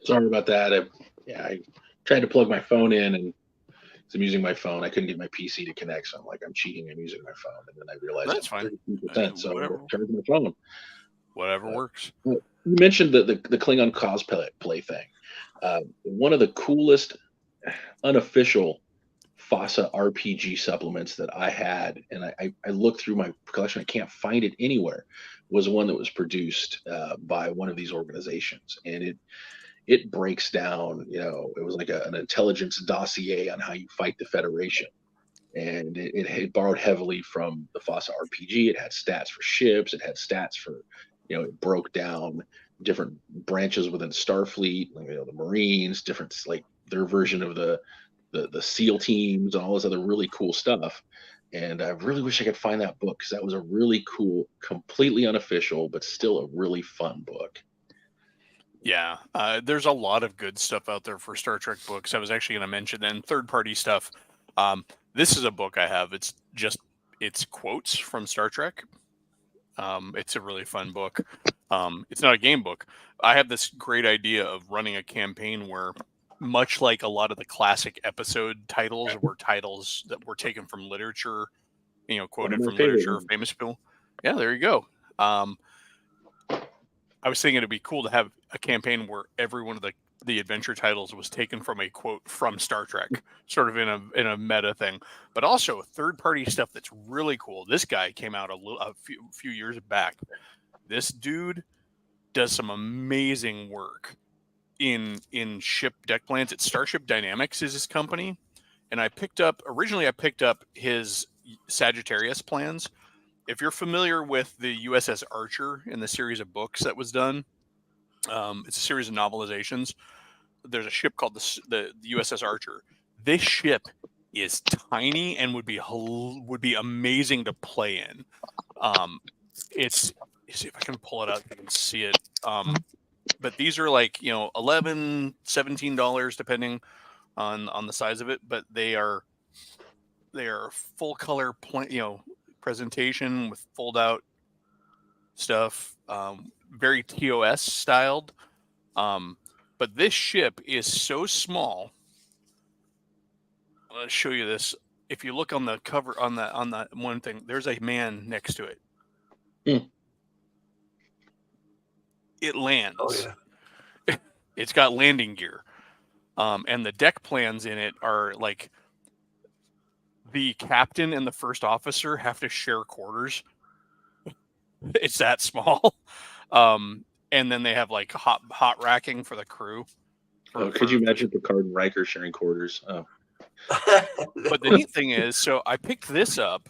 Sorry about that. I tried to plug my phone in, and I'm using my phone. I couldn't get my PC to connect, so I'm like, I'm cheating. I'm using my phone, and then I realized That's fine. 32%, so Whatever. I'm charging my phone. Whatever works. You mentioned the Klingon cosplay thing. One of the coolest unofficial FOSSA RPG supplements that I had, and I looked through my collection, I can't find it anywhere, was one that was produced by one of these organizations. And it breaks down, it was like an intelligence dossier on how you fight the Federation. And it borrowed heavily from the FOSSA RPG. It had stats for ships. It had stats for, it broke down different branches within Starfleet, the Marines, different, like their version of the SEAL teams and all this other really cool stuff. And I really wish I could find that book, because that was a really cool, completely unofficial, but still a really fun book. Yeah, there's a lot of good stuff out there for Star Trek books. I was actually going to mention then third-party stuff. This is a book I have. It's quotes from Star Trek. It's a really fun book. It's not a game book. I have this great idea of running a campaign where, much like a lot of the classic episode titles were titles that were taken from literature, quoted from literature, famous people. Yeah, there you go. I was thinking it'd be cool to have a campaign where every one of the adventure titles was taken from a quote from Star Trek, sort of in a meta thing, but also third-party stuff that's really cool. This guy came out a few years back. This dude does some amazing work in ship deck plans. It's Starship Dynamics is his company, and originally I picked up his Sagittarius plans. If you're familiar with the USS Archer in the series of books that was done, it's a series of novelizations. There's a ship called the USS Archer. This ship is tiny and would be amazing to play in. Let's see if I can pull it up. You can see it. But these are like $11, $17 depending on the size of it. But they are full color presentation with fold out stuff, very TOS styled. But this ship is so small. I'm going to show you this. If you look on the cover on that one thing, there's a man next to it. It lands. Oh, yeah. It's got landing gear. And the deck plans in it are like the captain and the first officer have to share quarters. It's that small. And then they have like hot racking for the crew. Could you imagine Picard and Riker sharing quarters? Oh. But the neat thing is, so I picked this up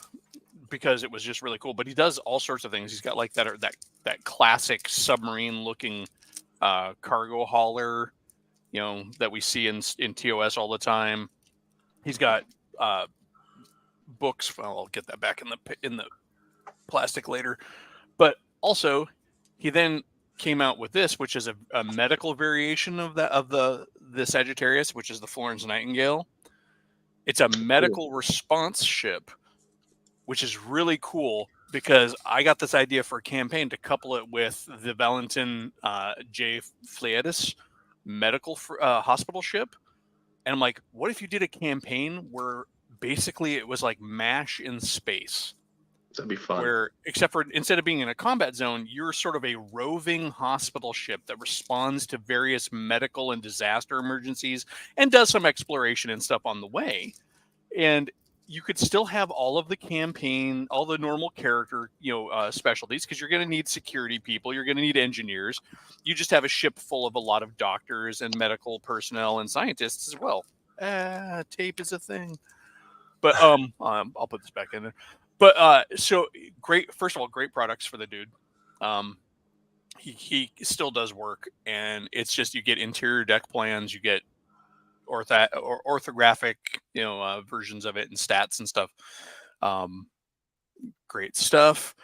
because it was just really cool. But he does all sorts of things. He's got like that classic submarine looking cargo hauler, that we see in TOS all the time. He's got books. Well, I'll get that back in the plastic later. But also, he then came out with this, which is a medical variation of the Sagittarius, which is the Florence Nightingale. It's a medical response ship, which is really cool because I got this idea for a campaign to couple it with the Valentin J. Fleitas medical hospital ship. And I'm like, what if you did a campaign where basically it was like MASH in space? That'd be fun. Where, except for instead of being in a combat zone, you're sort of a roving hospital ship that responds to various medical and disaster emergencies and does some exploration and stuff on the way. And you could still have all of the campaign, all the normal character, specialties, because you're going to need security people, you're going to need engineers. You just have a ship full of a lot of doctors and medical personnel and scientists as well. Tape is a thing. But I'll put this back in there. But so great. First of all, great products for the dude. He still does work, and it's just you get interior deck plans, you get orthographic, versions of it and stats and stuff. Great stuff.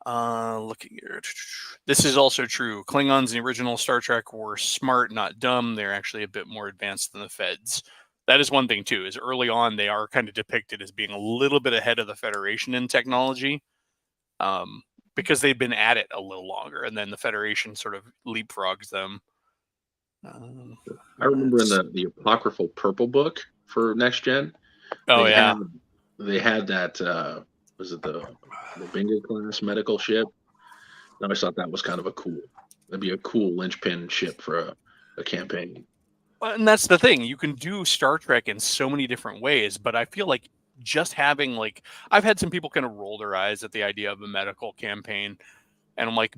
Looking here. This is also true. Klingons in the original Star Trek were smart, not dumb. They're actually a bit more advanced than the Feds. That is one thing too, is early on they are kind of depicted as being a little bit ahead of the Federation in technology, because they've been at it a little longer, and then the Federation sort of leapfrogs them. I remember in the apocryphal Purple Book for Next Gen. Oh, they had that. Was it the Bingo class medical ship? I always thought that was kind of that'd be a cool linchpin ship for a campaign. Well, and that's the thing. You can do Star Trek in so many different ways, but I feel like just having, like, I've had some people kind of roll their eyes at the idea of a medical campaign, and I'm like,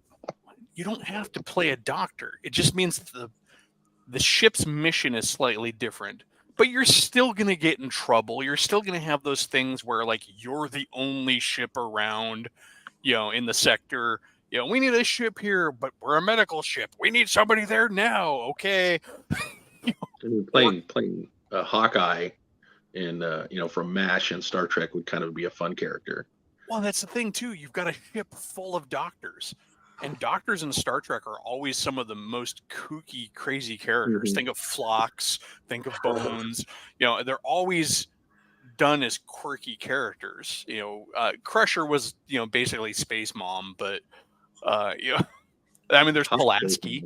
you don't have to play a doctor. It just means the ship's mission is slightly different, but you're still going to get in trouble. You're still going to have those things where, like, you're the only ship around, in the sector. We need a ship here, but we're a medical ship. We need somebody there now. Okay. Playing Hawkeye in from MASH and Star Trek would kind of be a fun character. Well, that's the thing too. You've got a ship full of doctors, and doctors in Star Trek are always some of the most kooky, crazy characters. Think of Phlox, think of Bones. They're always done as quirky characters. Crusher was basically Space Mom, but there's Pulaski.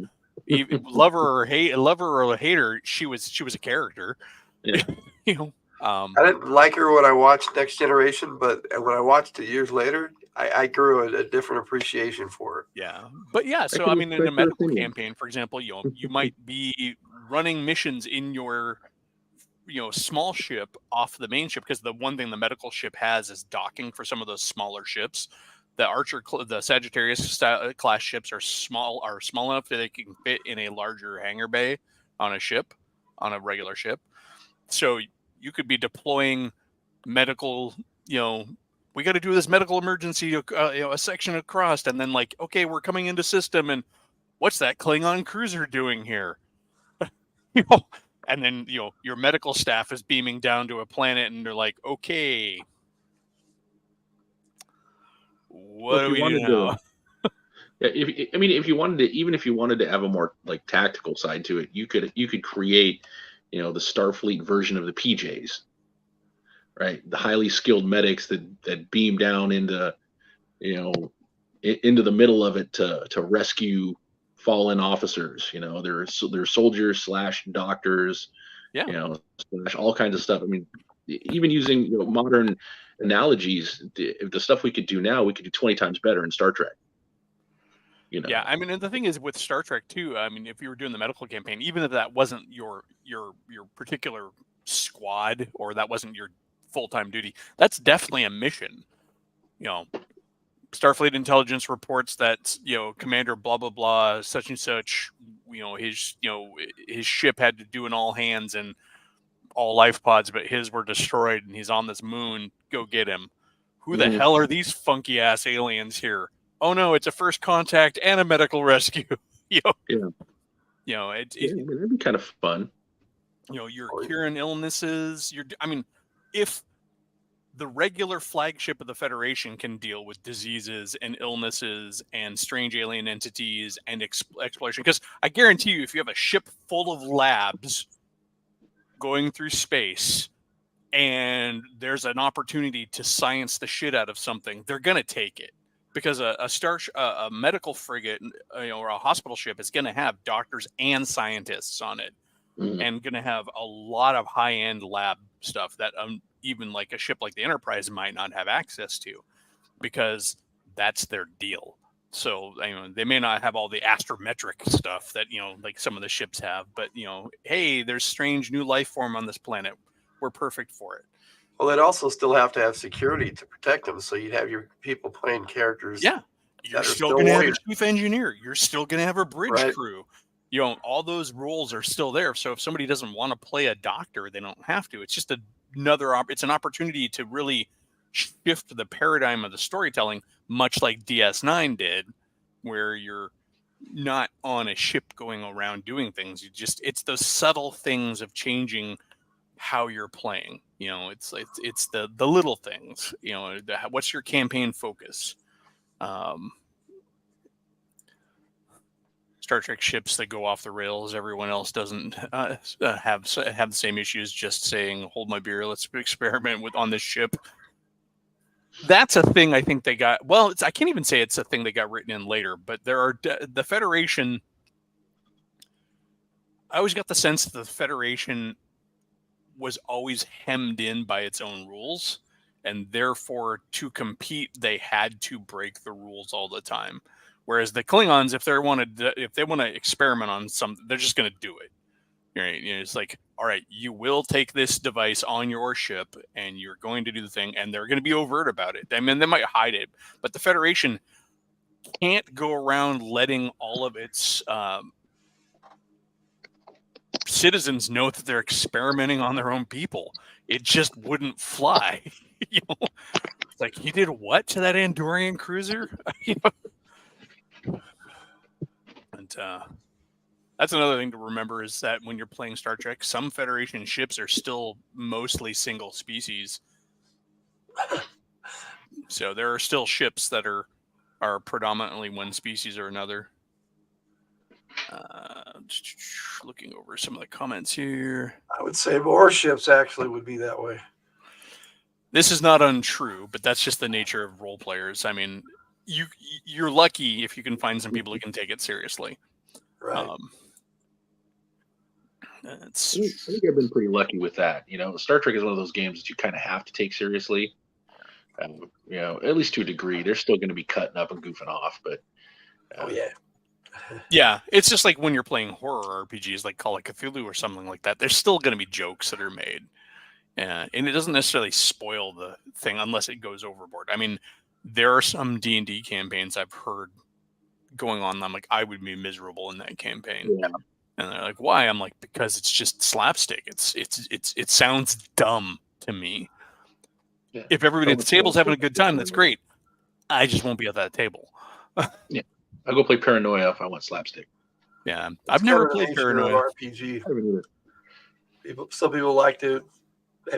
Lover or hater, she was a character. Yeah. I didn't like her when I watched Next Generation, but when I watched it years later, I grew a different appreciation for her. Yeah, but yeah. So in a medical campaign, for example, you might be running missions in your small ship off the main ship, because the one thing the medical ship has is docking for some of those smaller ships. The Sagittarius class ships are small enough that they can fit in a larger hangar bay on a regular ship. So you could be deploying medical, we got to do this medical emergency, a section across, and then okay, we're coming into system, and what's that Klingon cruiser doing here? And then your medical staff is beaming down to a planet, and they're like, okay, what do we do now? If you wanted to have a more tactical side to it, you could create, the Starfleet version of the PJs, right? The highly skilled medics that beam down into the middle of it to rescue fallen officers. They're soldiers / doctors, / all kinds of stuff. Even using modern analogies, the stuff we could do now, we could do 20 times better in Star Trek. Yeah, and the thing is with Star Trek too, if you were doing the medical campaign, even if that wasn't your particular squad, or that wasn't your full-time duty, that's definitely a mission. Starfleet intelligence reports that Commander blah blah blah such and such, his ship had to do an all hands and all life pods, but his were destroyed, and he's on this moon. Go get him. Who the hell are these funky ass aliens here? Oh no, it's a first contact and a medical rescue. That'd be kind of fun. You're curing illnesses. If the regular flagship of the Federation can deal with diseases and illnesses and strange alien entities and exploration, because I guarantee you, if you have a ship full of labs going through space and there's an opportunity to science the shit out of something, they're gonna take it. Because a medical frigate, or a hospital ship is going to have doctors and scientists on it, and going to have a lot of high-end lab stuff that even a ship like the Enterprise might not have access to, because that's their deal. So they may not have all the astrometric stuff that some of the ships have, but hey, there's strange new life form on this planet. We're perfect for it. Well, they'd also still have to have security to protect them. So you'd have your people playing characters. Yeah. You're still going to have a chief engineer. You're still going to have a bridge crew. All those roles are still there. So if somebody doesn't want to play a doctor, they don't have to. It's just it's an opportunity to really shift the paradigm of the storytelling, much like DS9 did, where you're not on a ship going around doing things. It's those subtle things of changing how you're playing. It's the little things. What's your campaign focus? Star Trek ships that go off the rails. Everyone else doesn't have the same issues. Just saying, "Hold my beer. Let's experiment on this ship." That's a thing I think they got. Well, I can't even say it's a thing they got written in later. But the Federation. I always got the sense that the Federation was always hemmed in by its own rules, and therefore to compete, they had to break the rules all the time. Whereas the Klingons, if they want to experiment on something, they're just going to do it. Right? It's like, all right, you will take this device on your ship, and you're going to do the thing, and they're going to be overt about it. I mean, they might hide it, but the Federation can't go around letting all of its citizens know that they're experimenting on their own people. It just wouldn't fly. It's like, you did what to that Andorian cruiser? And that's another thing to remember, is that when you're playing Star Trek, some Federation ships are still mostly single species. So there are still ships that are predominantly one species or another. Looking over some of the comments here. I would say more ships actually would be that way. This is not untrue, but that's just the nature of role players. I mean, you're lucky if you can find some people who can take it seriously. Right. I think I've been pretty lucky with that. Star Trek is one of those games that you kind of have to take seriously. At least to a degree. They're still going to be cutting up and goofing off, but yeah, it's just like when you're playing horror RPGs like Call of Cthulhu or something like that. There's still going to be jokes that are made, and it doesn't necessarily spoil the thing unless it goes overboard. I mean, there are some D&D campaigns I've heard going on. I'm like, I would be miserable in that campaign. Yeah. And they're like, why? I'm like, because it's just slapstick. It sounds dumb to me. Yeah. If everybody at the table's having a good time, that's great. I just won't be at that table. Yeah, I'll go play Paranoia if I want slapstick. Yeah, I've never played Paranoia. RPG. Some people like to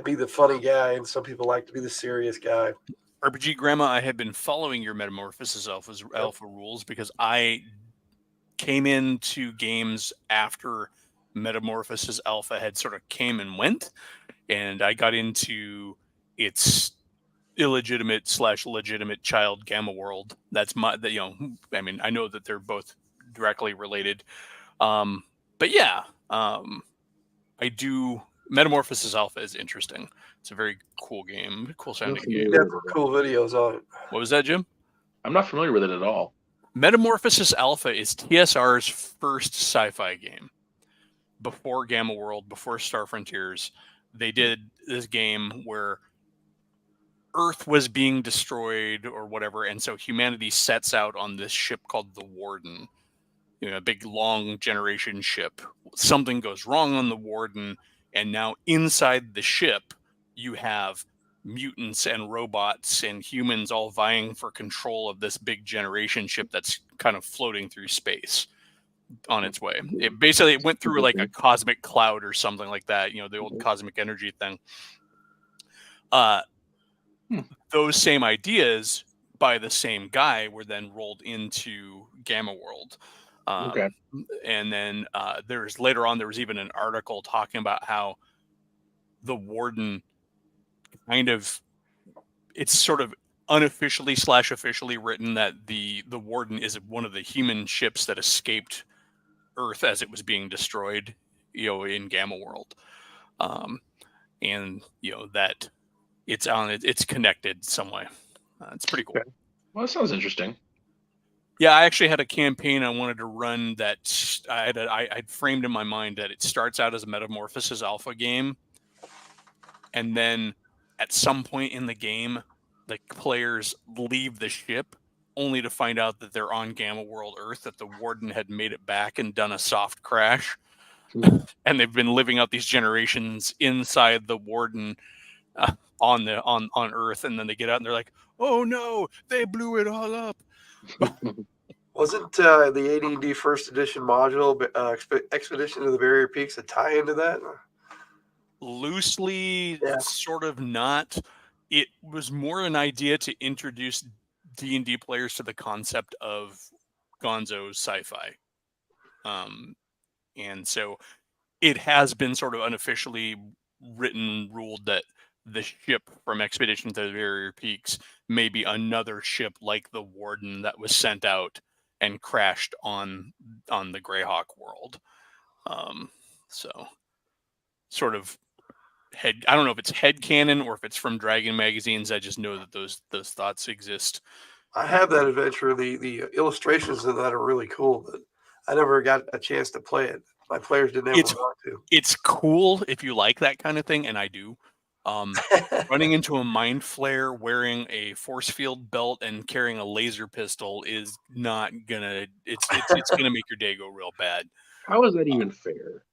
be the funny guy, and some people like to be the serious guy. RPG Grandma, I had been following your Metamorphosis Alpha rules because I came into games after Metamorphosis Alpha had sort of came and went, and I got into its illegitimate/legitimate child Gamma World. That's I mean, I know that they're both directly related, but yeah, I do. Metamorphosis Alpha is interesting. It's a very cool game, cool sounding game. Yeah, cool videos on it. What was that, Jim? I'm not familiar with it at all. Metamorphosis Alpha is TSR's first sci-fi game. Before Gamma World, before Star Frontiers, they did this game where Earth was being destroyed or whatever, and so humanity sets out on this ship called the Warden, a big long generation ship. Something goes wrong on the Warden, and now inside the ship you have mutants and robots and humans all vying for control of this big generation ship that's kind of floating through space on its way. It went through like a cosmic cloud or something like that, the old cosmic energy thing. Those same ideas by the same guy were then rolled into Gamma World. Okay. And then there was even an article talking about how the Warden it's sort of unofficially / officially written that the Warden is one of the human ships that escaped Earth as it was being destroyed, in Gamma World. And that it's connected some way. It's pretty cool. Okay. Well, that sounds interesting. Yeah, I actually had a campaign I wanted to run that I'd framed in my mind that it starts out as a Metamorphosis Alpha game, and then at some point in the game, the players leave the ship only to find out that they're on Gamma World Earth, that the Warden had made it back and done a soft crash. And they've been living out these generations inside the Warden on Earth, and then they get out and they're like, oh no, they blew it all up. Wasn't the AD&D first edition module Expedition to the Barrier Peaks a tie into that? Loosely, Yeah. sort of not. It was more an idea to introduce D&D players to the concept of gonzo sci-fi. And so it has been sort of unofficially ruled that the ship from Expedition to the Barrier Peaks may be another ship like the Warden that was sent out and crashed on the Greyhawk world. So sort of I don't know if it's headcanon or if it's from Dragon magazines. I just know that those thoughts exist. I have that adventure. The illustrations in that are really cool, but I never got a chance to play it. My players didn't ever want to. It's cool if you like that kind of thing, and I do. Running into a mind flare, wearing a force field belt, and carrying a laser pistol is not gonna. It's gonna make your day go real bad. How is that even fair?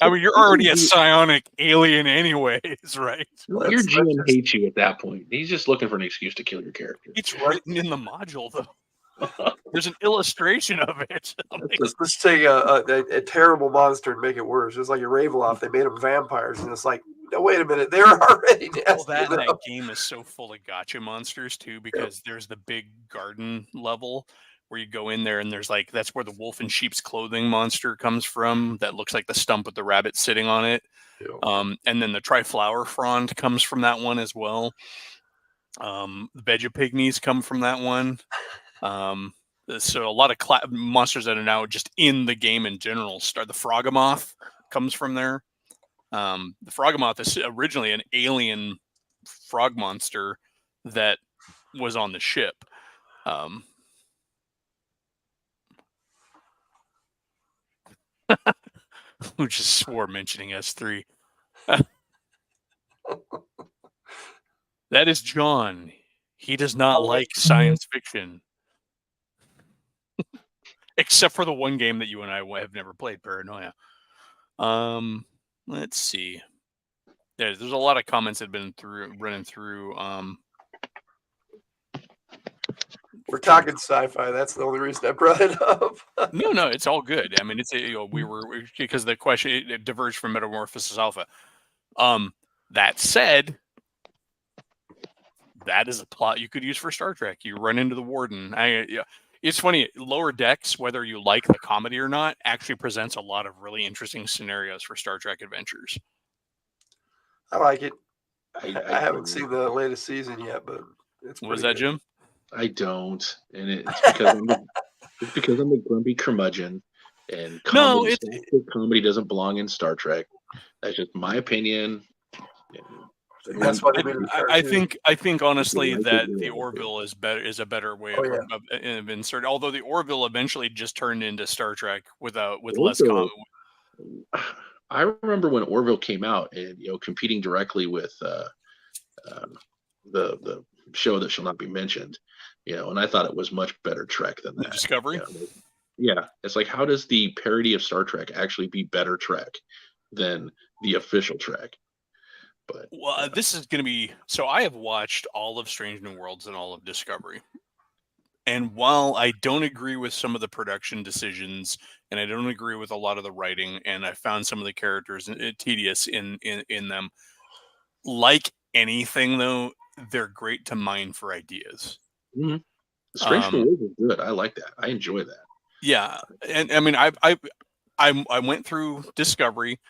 I mean, you're already a psionic alien, anyways, right? Your GM hates you at that point. He's just looking for an excuse to kill your character. It's written in the module, though. There's an illustration of it. Let's take a terrible monster and make it worse. It's like a Ravenloft. They made them vampires, and it's like, no, wait a minute, they're already nasty. Well, that game is so full of gotcha monsters too, because there's the big garden level where you go in there, and there's like that's where the wolf in sheep's clothing monster comes from. That looks like the stump with the rabbit sitting on it. And then the Triflower Frond comes from that one as well. The Vegapigmies come from that one. So a lot of monsters that are now just in the game in general. The Froghemoth comes from there. The Froghemoth is originally an alien frog monster that was on the ship. Who just swore mentioning S3. That is John. He does not like science fiction. Except for the one game that you and I have never played, Paranoia. Let's see. There's a lot of comments that have been running through. We're talking sci-fi. That's the only reason I brought it up. No, it's all good. I mean, it's because the question it diverged from Metamorphosis Alpha. That said, that is a plot you could use for Star Trek. You run into the Warden. It's funny. Lower Decks, whether you like the comedy or not, actually presents a lot of really interesting scenarios for Star Trek adventures. I like it. I haven't seen the latest season yet, but it's. What was that, Jim? I don't, and it's because I'm a grumpy curmudgeon, and comedy doesn't belong in Star Trek. That's just my opinion. That's what I think honestly that the Orville is a better way of inserting. Although the Orville eventually just turned into Star Trek with less comedy. I remember when Orville came out, and competing directly with the show that shall not be mentioned, and I thought it was much better Trek than that. Discovery. Yeah, it's like, how does the parody of Star Trek actually be better Trek than the official Trek? But this is going to be so. I have watched all of Strange New Worlds and all of Discovery, and while I don't agree with some of the production decisions, and I don't agree with a lot of the writing, and I found some of the characters tedious in them, like anything though, they're great to mine for ideas. Mm-hmm. Strange New Worlds is good. I like that. I enjoy that. Yeah, and I mean, I went through Discovery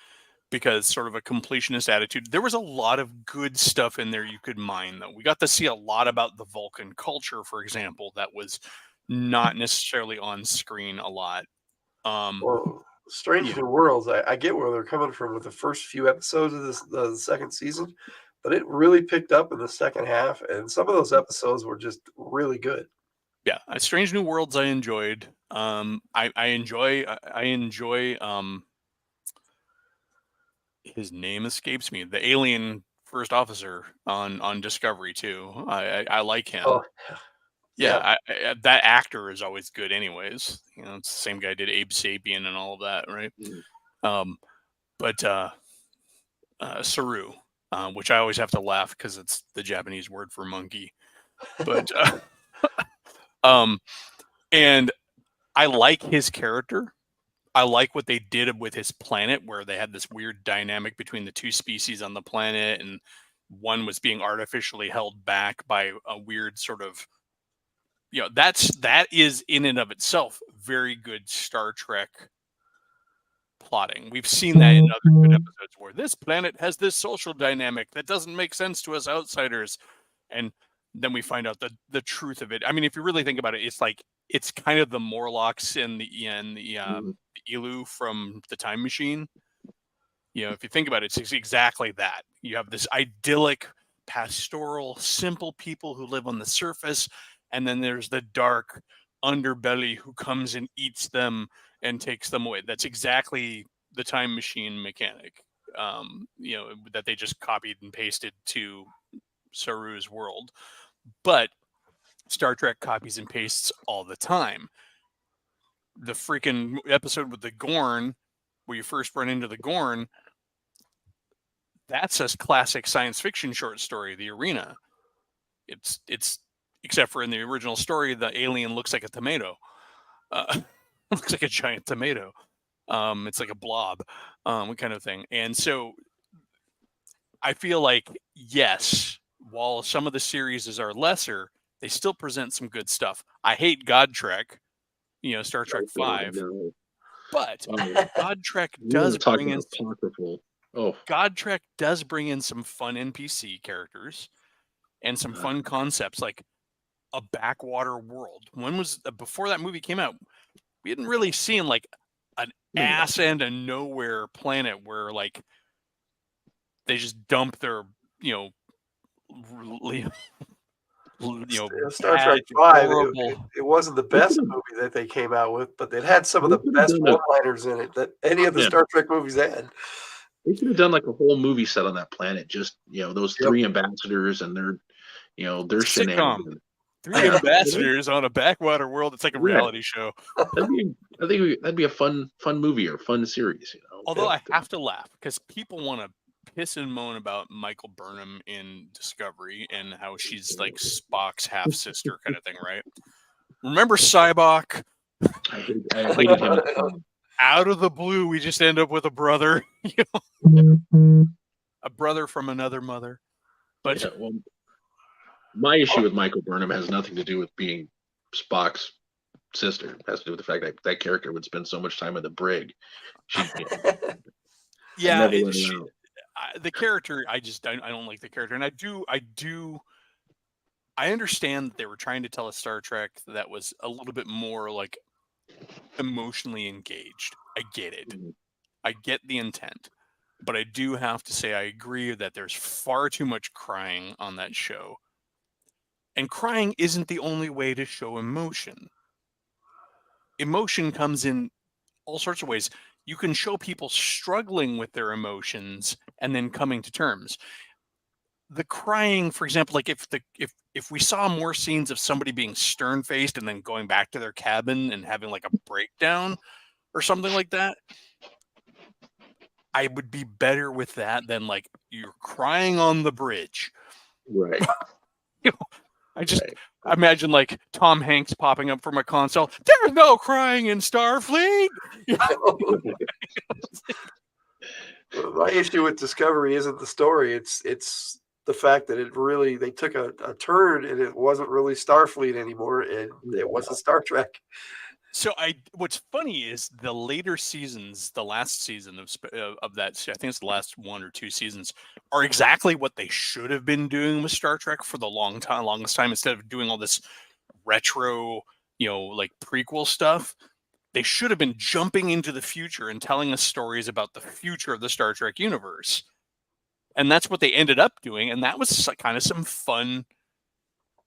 because sort of a completionist attitude. There was a lot of good stuff in there you could mine, though. We got to see a lot about the Vulcan culture, for example, that was not necessarily on screen a lot. Well, Strange New Worlds, I get where they're coming from with the first few episodes of the second season, but it really picked up in the second half, and some of those episodes were just really good. Yeah, Strange New Worlds I enjoyed. I enjoy his name escapes me. The alien first officer on Discovery too. I like him. Oh, yeah. That actor is always good, anyways. It's the same guy who did Abe Sapien and all of that, right? Mm-hmm. But Saru, which I always have to laugh because it's the Japanese word for monkey. But And I like his character. I like what they did with his planet, where they had this weird dynamic between the two species on the planet, and one was being artificially held back by a weird sort of, that is in and of itself very good Star Trek plotting. We've seen that in other good episodes where this planet has this social dynamic that doesn't make sense to us outsiders, and then we find out the truth of it. I mean, if you really think about it, it's kind of the Morlocks and the Elu from the Time Machine. If you think about it, it's exactly that. You have this idyllic, pastoral, simple people who live on the surface, and then there's the dark underbelly who comes and eats them and takes them away. That's exactly the Time Machine mechanic, that they just copied and pasted to Saru's world. But Star Trek copies and pastes all the time. The freaking episode with the Gorn, where you first run into the Gorn, that's a classic science fiction short story, The Arena. It's except for in the original story, the alien looks like a tomato. Looks like a giant tomato. It's like a blob, kind of thing. And so I feel like, yes, while some of the series are lesser, they still present some good stuff. I hate God Trek, Star Trek 5, but God Trek does bring in God Trek does bring in some fun NPC characters and some fun concepts, like a backwater world. When was before that movie came out? We hadn't really seen like an ass end of nowhere planet where like they just dump their Star Trek 5. It wasn't the best movie that they came out with, but it had some of the best one-liners in it that any of the Star Trek movies had. They could have done like a whole movie set on that planet, just those three ambassadors and their shenanigans. Three ambassadors on a backwater world. It's like a reality show. That'd be a fun movie or fun series. Although I have to laugh because people want to piss and moan about Michael Burnham in Discovery and how she's like Spock's half sister kind of thing, right? Remember Cybok? I hated him. Out of the blue, we just end up with a brother, a brother from another mother. But my issue with Michael Burnham has nothing to do with being Spock's sister. It has to do with the fact that that character would spend so much time in the brig. The character, I don't like the character, and I understand that they were trying to tell a Star Trek that was a little bit more like emotionally engaged. I get it. I get the intent, but I do have to say I agree that there's far too much crying on that show. And crying isn't the only way to show emotion. Emotion comes in all sorts of ways. You can show people struggling with their emotions and then coming to terms. The crying, for example, like if we saw more scenes of somebody being stern-faced and then going back to their cabin and having like a breakdown or something like that, I would be better with that than like you're crying on the bridge. Right. I imagine like Tom Hanks popping up from a console. There's no crying in Starfleet. My issue with Discovery isn't the story. It's the fact that they took a turn and it wasn't really Starfleet anymore, and it wasn't Star Trek. So what's funny is the later seasons, the last season of that, I think it's the last 1 or 2 seasons, are exactly what they should have been doing with Star Trek for the longest time. Instead of doing all this retro, like prequel stuff, they should have been jumping into the future and telling us stories about the future of the Star Trek universe. And that's what they ended up doing. And that was kind of some fun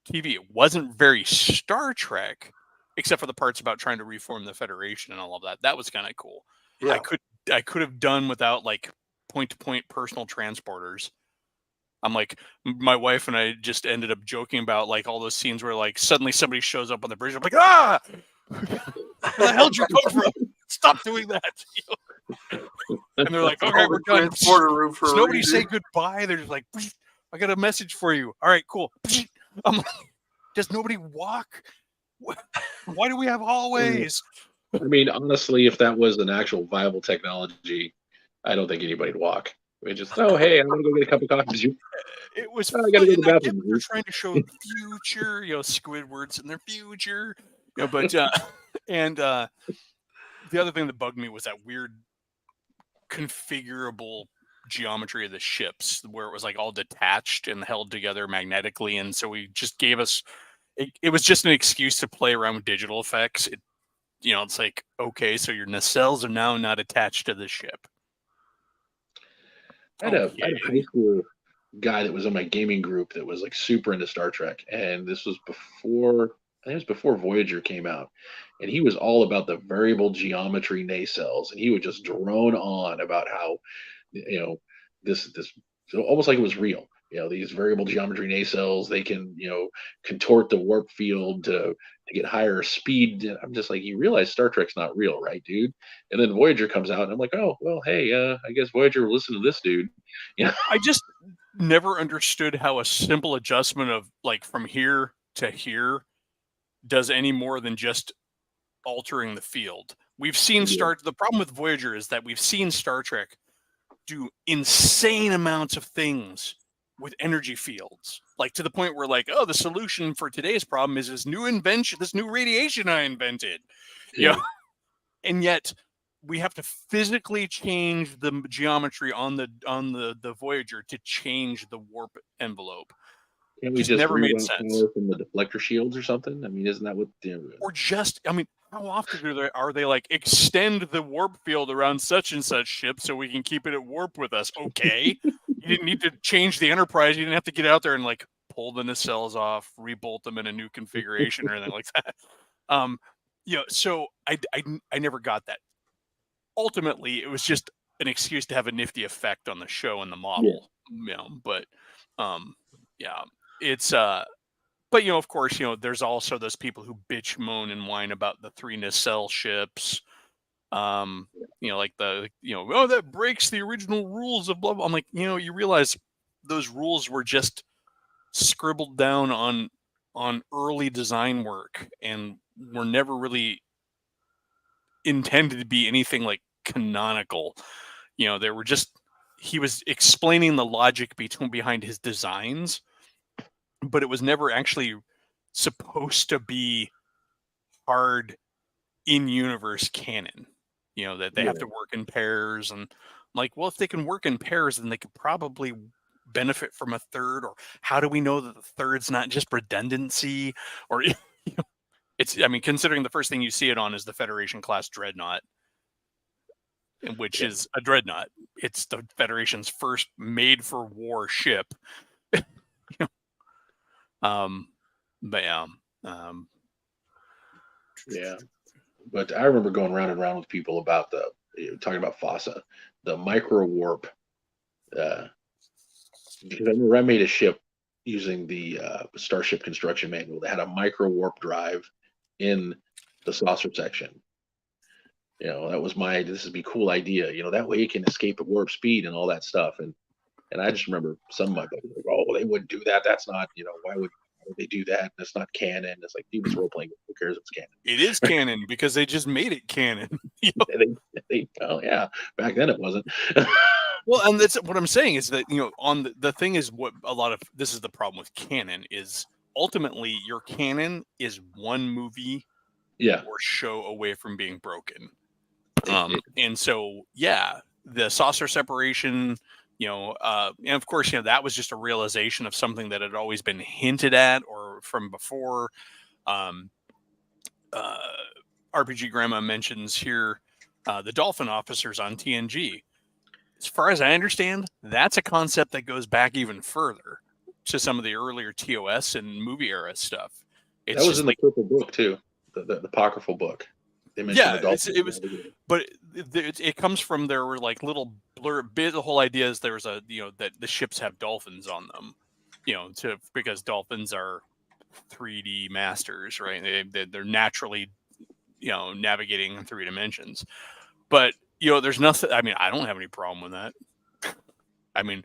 TV. It wasn't very Star Trek, except for the parts about trying to reform the Federation and all of that. That was kind of cool. Yeah. I could have done without like point-to-point personal transporters. I'm like, my wife and I just ended up joking about like all those scenes where like suddenly somebody shows up on the bridge. I'm like, ah, where the hell did you come from? Stop doing that. And they're like, okay, we're done. Does nobody say goodbye? They're just like, I got a message for you. All right, cool. I'm like, does nobody walk? Why do we have hallways? I mean, honestly, if that was an actual viable technology, I don't think anybody'd walk. We just, oh, hey, I'm gonna go get a cup of coffee. It was Oh, fun, I gotta go to and the I get bathroom. what they're trying to show the future, Squidward's in their future, but and the other thing that bugged me was that weird configurable geometry of the ships, where it was like all detached and held together magnetically, and so we just gave us it was just an excuse to play around with digital effects. It's like, okay, so your nacelles are now not attached to the ship. I had a high school guy that was in my gaming group that was like super into Star Trek, and this was before I think it was before Voyager came out, and he was all about the variable geometry nacelles, and he would just drone on about how this so almost like it was real. These variable geometry nacelles, they can contort the warp field to get higher speed. And I'm just like, you realize Star Trek's not real, right, dude? And then Voyager comes out, and I'm like, oh well, hey, I guess Voyager will listen to this dude. I just never understood how a simple adjustment of like from here to here does any more than just altering the field. We've seen the problem with Voyager is that we've seen Star Trek do insane amounts of things with energy fields, like to the point where like, oh, the solution for today's problem is this new invention, this new radiation I invented. And yet we have to physically change the geometry on the Voyager to change the warp envelope. Can't we just never made reroute sense. power from the deflector shields or something? I mean, isn't that what? Or just, I mean, how often are they like extend the warp field around such and such ship so we can keep it at warp with us? Okay, you didn't need to change the Enterprise. You didn't have to get out there and like pull the nacelles off, rebolt them in a new configuration or anything like that. So I never got that. Ultimately, it was just an excuse to have a nifty effect on the show and the model. But it's but of course, there's also those people who bitch, moan, and whine about the 3 nacelle ships. Like oh, that breaks the original rules of blah blah. I'm like, you realize those rules were just scribbled down on early design work and were never really intended to be anything like canonical. They were just, he was explaining the logic behind his designs, but it was never actually supposed to be hard in-universe canon. That they have to work in pairs, and I'm like, well, if they can work in pairs, then they could probably benefit from a third. Or how do we know that the third's not just redundancy? Or it's, I mean, considering the first thing you see it on is the Federation class dreadnought, which is a dreadnought. It's the Federation's first made-for-war ship. But But I remember going round and round with people about talking about FOSSA, the micro warp. Because I remember I made a ship using the Starship construction manual that had a micro warp drive in the saucer section. That was this would be a cool idea. That way it can escape at warp speed and all that stuff. And I just remember some of my buddies like, oh, they wouldn't do that. That's not, why would they do that? That's not canon. It's like, dude, it's role playing. Who cares if it's canon? It is canon because they just made it canon. Oh yeah, back then it wasn't. Well, and that's what I'm saying is that on the thing is what this is the problem with canon is ultimately your canon is one movie or show away from being broken. And so the saucer separation. And of course, that was just a realization of something that had always been hinted at or from before. RPG Grandma mentions here the Dolphin officers on TNG. As far as I understand, that's a concept that goes back even further to some of the earlier TOS and movie era stuff. That was in the purple book too, the apocryphal book. But it comes from, there were like little the whole idea is there's that the ships have dolphins on them, because dolphins are 3D masters, right? They're naturally, navigating in 3 dimensions. But there's nothing. I mean, I don't have any problem with that. I mean,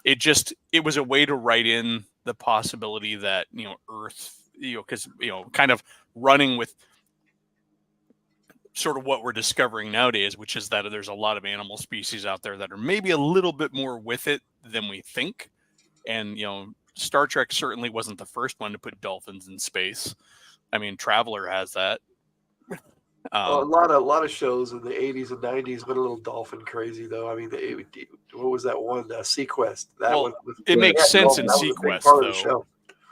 it was a way to write in the possibility that Earth, because kind of running with sort of what we're discovering nowadays, which is that there's a lot of animal species out there that are maybe a little bit more with it than we think. And, Star Trek certainly wasn't the first one to put dolphins in space. I mean, Traveler has that. A lot of shows in the 80s and 90s went a little dolphin crazy, though. I mean, what was that one? Sequest. It makes sense in Sequest, though. Show.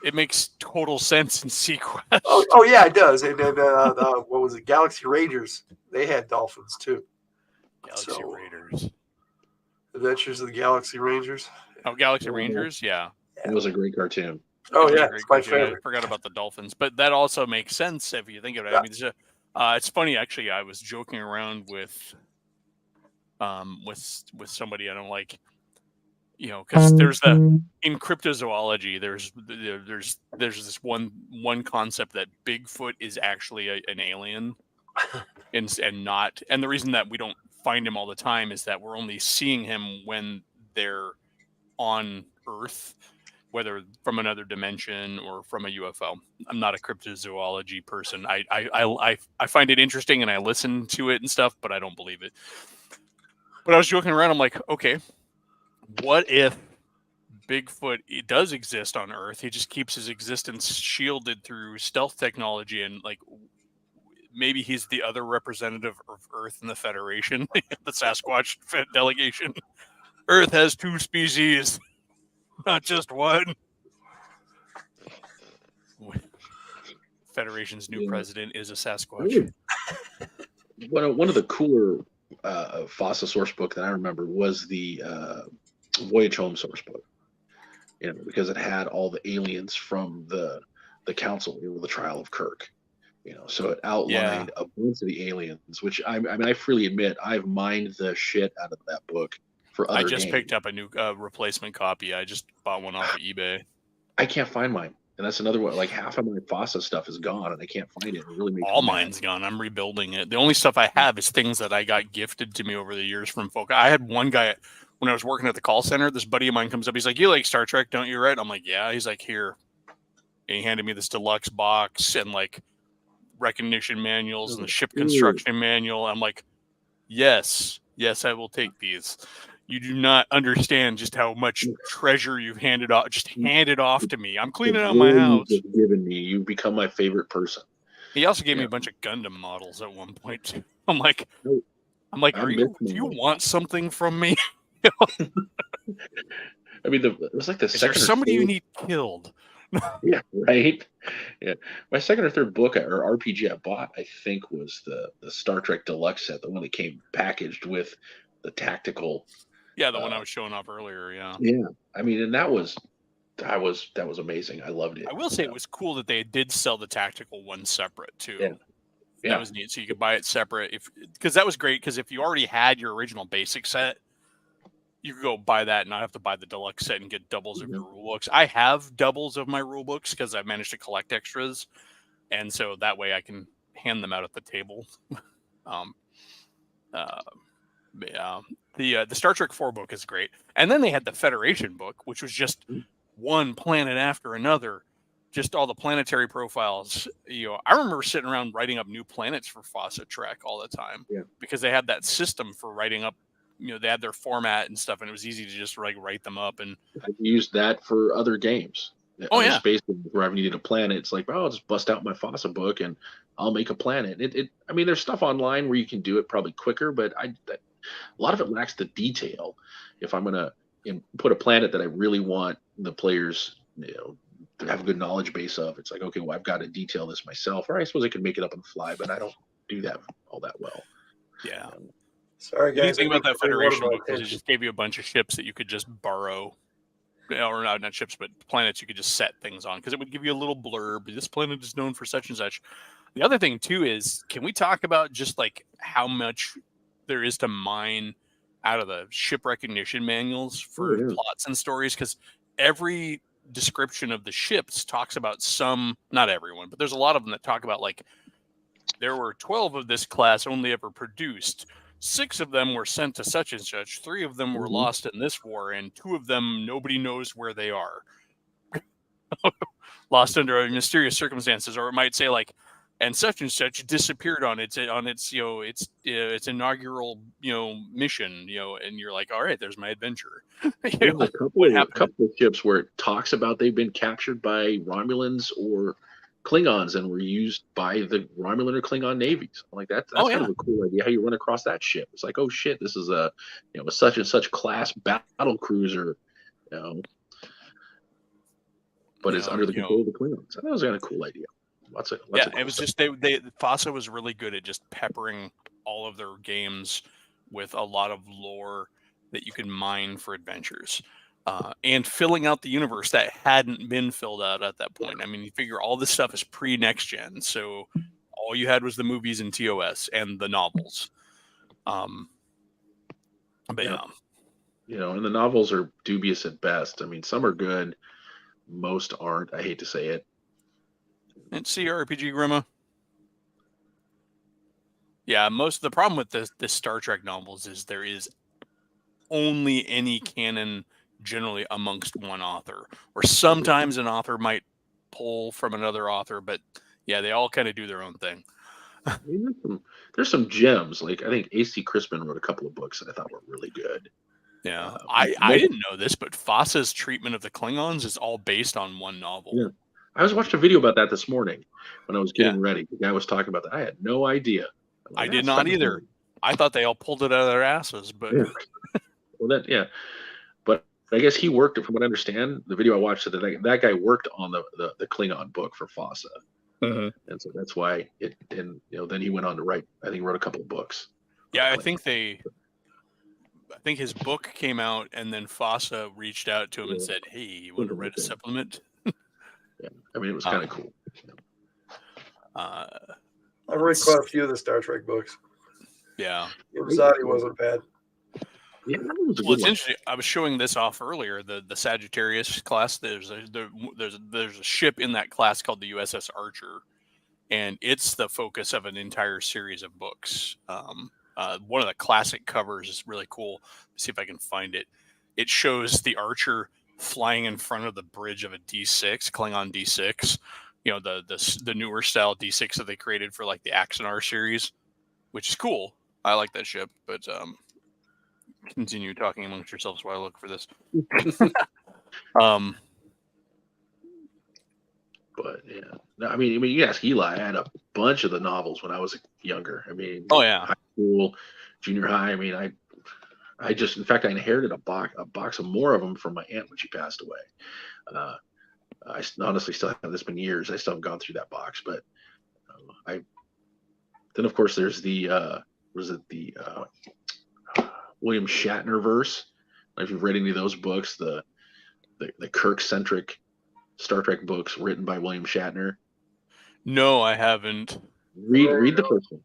It makes total sense in Sequest. Oh yeah, it does. And then what was it? Galaxy Rangers. They had dolphins too. Galaxy Raiders. Adventures of the Galaxy Rangers. Oh, Galaxy Rangers, yeah. It was a great cartoon. Oh yeah, it's my favorite. I forgot about the dolphins, but that also makes sense if you think of it. Yeah. I mean, it's funny actually. I was joking around with somebody I don't like, because there's in cryptozoology. There's this one concept that Bigfoot is actually an alien, and not. And the reason that we don't find him all the time is that we're only seeing him when they're on Earth, whether from another dimension or from a UFO. I'm not a cryptozoology person. I find it interesting and I listen to it and stuff, but I don't believe it. But I was joking around. I'm like, okay, what if Bigfoot does exist on Earth? He just keeps his existence shielded through stealth technology, and like maybe he's the other representative of Earth in the Federation, the Sasquatch delegation. Earth has two species, not just one. Federation's new president is a Sasquatch. One of the cooler FOSSA source book that I remember was the Voyage Home source book. Because it had all the aliens from the council, the trial of Kirk. So it outlined a bunch of the aliens, which I mean, I freely admit I've mined the shit out of that book for other games. Picked up a new replacement copy. I just bought one off of eBay. I can't find mine. And that's another one. Like half of my FOSSA stuff is gone, and I can't find it. It really makes all mine's gone. I'm rebuilding it. The only stuff I have is things that I got gifted to me over the years from folk. I had one guy when I was working at the call center. This buddy of mine comes up. He's like, "You like Star Trek, don't you?" Right? I'm like, "Yeah." He's like, "Here," and he handed me this deluxe box and like recognition manuals and the ship construction manual. I'm like, "Yes, I will take these." You do not understand just how much treasure you've handed off. Just hand it off to me. I'm cleaning out my house. You've given me. You become my favorite person. He also gave me a bunch of Gundam models at one point too. I'm like, do you want something from me? I mean, it was like the second. Is there somebody you need killed? Yeah, right. Yeah, my second or third book or RPG I bought, I think, was the Star Trek Deluxe set, the one that came packaged with the tactical. Yeah, the one I was showing off earlier. Yeah. Yeah, I mean, and that was amazing. I loved it. I will say it was cool that they did sell the tactical one separate too. Yeah. That was neat. So you could buy it separate because that was great. Because if you already had your original basic set, you could go buy that and not have to buy the deluxe set and get doubles of your rule books. I have doubles of my rule books because I managed to collect extras, and so that way I can hand them out at the table. The Star Trek 4 book is great, and then they had the Federation book, which was just one planet after another, just all the planetary profiles. I remember sitting around writing up new planets for FOSSA Trek all the time because they had that system for writing up. They had their format and stuff, and it was easy to just write them up. And I used that for other games. Space where I've needed a planet, it's like, I'll just bust out my FOSSA book and I'll make a planet. I mean, there's stuff online where you can do it probably quicker, but a lot of it lacks the detail. If I'm gonna put a planet that I really want the players, to have a good knowledge base of, it's like, okay, well, I've got to detail this myself, or I suppose I could make it up on the fly, but I don't do that all that well. Yeah. Sorry, guys. The thing about that Federation book is it just gave you a bunch of ships that you could just borrow, or not ships, but planets you could just set things on, because it would give you a little blurb. This planet is known for such and such. The other thing too is, can we talk about just like how much there is to mine out of the ship recognition manuals for plots and stories? Because every description of the ships talks about not everyone, but there's a lot of them that talk about like there were 12 of this class only ever produced. 6 of them were sent to such and such. 3 of them were lost in this war, and 2 of them nobody knows where they are. Lost under mysterious circumstances. Or it might say like and such disappeared on its its inaugural mission, and you're like, all right, there's my adventure. There's a What happened? couple of ships where it talks about they've been captured by Romulans or Klingons and were used by the Romulan or Klingon navies. I'm like, that's kind of a cool idea. How you run across that ship? It's like, oh shit, this is a such and such class battle cruiser, but it's under the control of the Klingons. I thought it was kind of a cool idea. Lots of it cool was stuff. just FASA was really good at just peppering all of their games with a lot of lore that you can mine for adventures. And filling out the universe that hadn't been filled out at that point. I mean, you figure all this stuff is pre-next gen, so all you had was the movies and TOS and the novels. But and the novels are dubious at best. I mean, some are good, most aren't. I hate to say it. And CRPG Grima. Yeah, most of the problem with the Star Trek novels is there is only any canon generally amongst one author, or sometimes an author might pull from another author, but yeah, they all kind of do their own thing. I mean, there's some gems. Like I think A.C. Crispin wrote a couple of books that I thought were really good. Yeah, I didn't know this, but FASA's treatment of the Klingons is all based on one novel. Yeah, I was watching a video about that this morning when I was getting ready. The guy was talking about that. I had no idea. I did not either. Funny. I thought they all pulled it out of their asses, but well, but I guess he worked. From what I understand, the video I watched said that guy worked on the Klingon book for FASA, and so that's why it. And then he went on to write. I think he wrote a couple of books. Yeah, I think his book came out, and then FASA reached out to him and said, "Hey, you want to write a supplement?" Yeah, I mean, it was kind of cool. I read quite a few of the Star Trek books. Yeah, Zadi wasn't bad. Yeah, well, it's interesting. I was showing this off earlier. The Sagittarius class. There's a ship in that class called the USS Archer, and it's the focus of an entire series of books. One of the classic covers is really cool. Let's see if I can find it. It shows the Archer flying in front of the bridge of a D6, Klingon D6. The newer style D6 that they created for like the Axanar series, which is cool. I like that ship, but continue talking amongst yourselves while I look for this. But yeah, I mean, you ask Eli. I had a bunch of the novels when I was younger. I mean, high school, junior high. I mean, I just, in fact, I inherited a box of more of them from my aunt when she passed away. I honestly still have. This been years. I still haven't gone through that box, but then of course there's the William Shatner verse. If you've read any of those books, the Kirk-centric Star Trek books written by William Shatner. No, I haven't. Read the first one.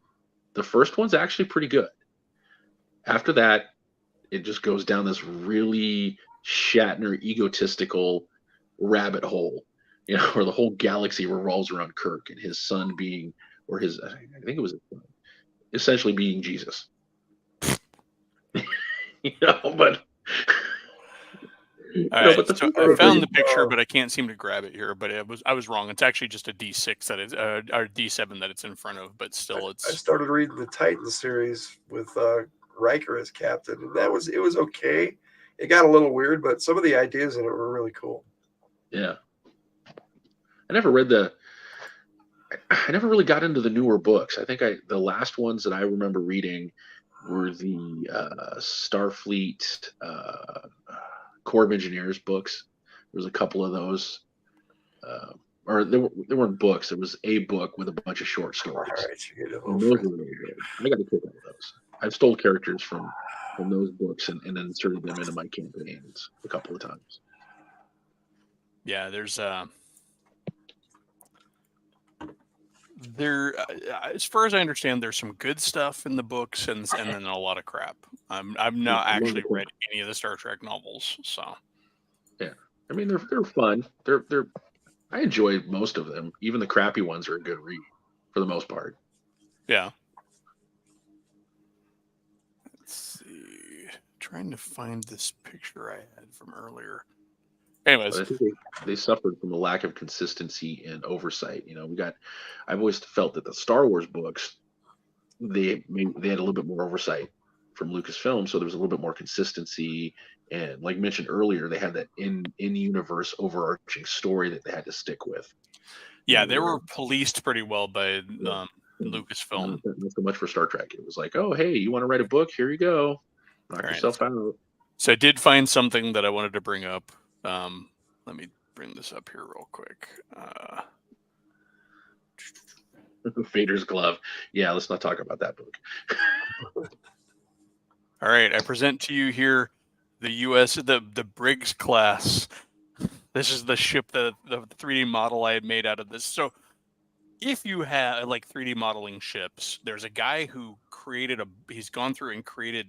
The first one's actually pretty good. After that, it just goes down this really Shatner egotistical rabbit hole, where the whole galaxy revolves around Kirk and his son being, or his, I think it was essentially being Jesus. But I found the picture, but I can't seem to grab it here. But I was wrong. It's actually just a D6 that is, or D7 that it's in front of. But still, I started reading the Titan series with Riker as captain, and it was okay. It got a little weird, but some of the ideas in it were really cool. Yeah, I never really got into the newer books. I think the last ones that I remember reading were the Starfleet Corps of Engineers books. There was a couple of those, or there weren't books. There was a book with a bunch of short stories. All right, you get a those were really good. I got to pick up those. I've stole characters from those books and then inserted them into my campaigns a couple of times. Yeah, there's as far as I understand, there's some good stuff in the books and then a lot of crap. I've not actually read any of the Star Trek novels, so yeah. I mean, they're fun. They're I enjoy most of them. Even the crappy ones are a good read for the most part. Yeah. Let's see. Trying to find this picture I had from earlier. Anyways, I think they suffered from a lack of consistency and oversight. I've always felt that the Star Wars books, they had a little bit more oversight from Lucasfilm, so there was a little bit more consistency. And like mentioned earlier, they had that in universe overarching story that they had to stick with. Yeah, they were policed pretty well by Lucasfilm. Not so much for Star Trek. It was like, oh, hey, you want to write a book? Here you go. Knock yourself out. So I did find something that I wanted to bring up. Let me bring this up here real quick. Vader's glove. Yeah, let's not talk about that book. All right, I present to you here the the Briggs class. This is the ship, the 3D model I had made out of this. So if you have like 3D modeling ships, there's a guy who he's gone through and created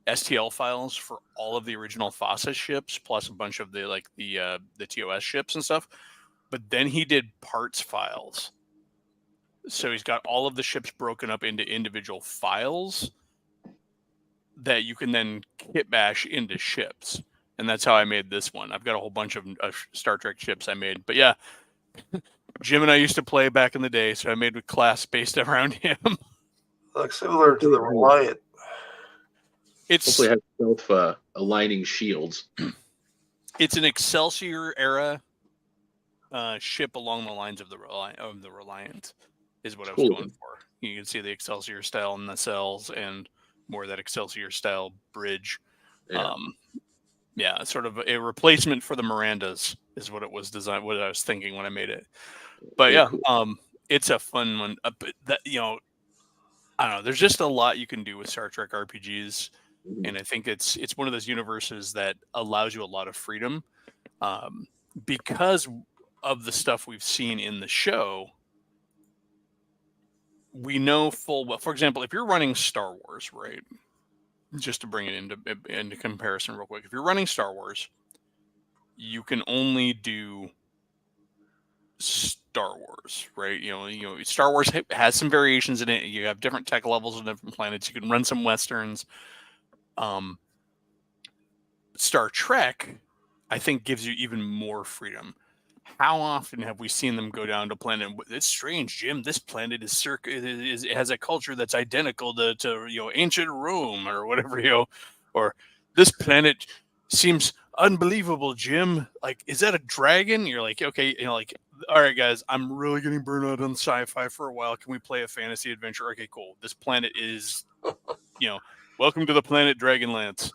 STL files for all of the original FASA ships, plus a bunch of the TOS ships and stuff. But then he did parts files. So he's got all of the ships broken up into individual files that you can then kit bash into ships. And that's how I made this one. I've got a whole bunch of Star Trek ships I made. But yeah, Jim and I used to play back in the day, so I made a class based around him. Looks similar to the Reliant. Hopefully it has self-aligning shields. It's an Excelsior era ship along the lines of the Reliant is what I was going for. You can see the Excelsior style nacelles and more of that Excelsior style bridge. Yeah. Sort of a replacement for the Mirandas is what it was designed. What I was thinking when I made it. But yeah, it's a fun one. That I don't know. There's just a lot you can do with Star Trek RPGs, and I think it's one of those universes that allows you a lot of freedom because of the stuff we've seen in the show. We know full well. For example, if you're running Star Wars, right? Just to bring it into comparison real quick, if you're running Star Wars, you can only do Star Wars, right? Star Wars has some variations in it. You have different tech levels on different planets. You can run some Westerns. Star Trek, I think, gives you even more freedom. How often have we seen them go down to planet? It's strange, Jim. This planet it has a culture that's identical to ancient Rome or whatever, or this planet seems unbelievable, Jim. Like, is that a dragon? You're like, okay, all right, guys, I'm really getting burned out on sci-fi for a while. Can we play a fantasy adventure? Okay, cool. This planet is, welcome to the planet Dragonlance.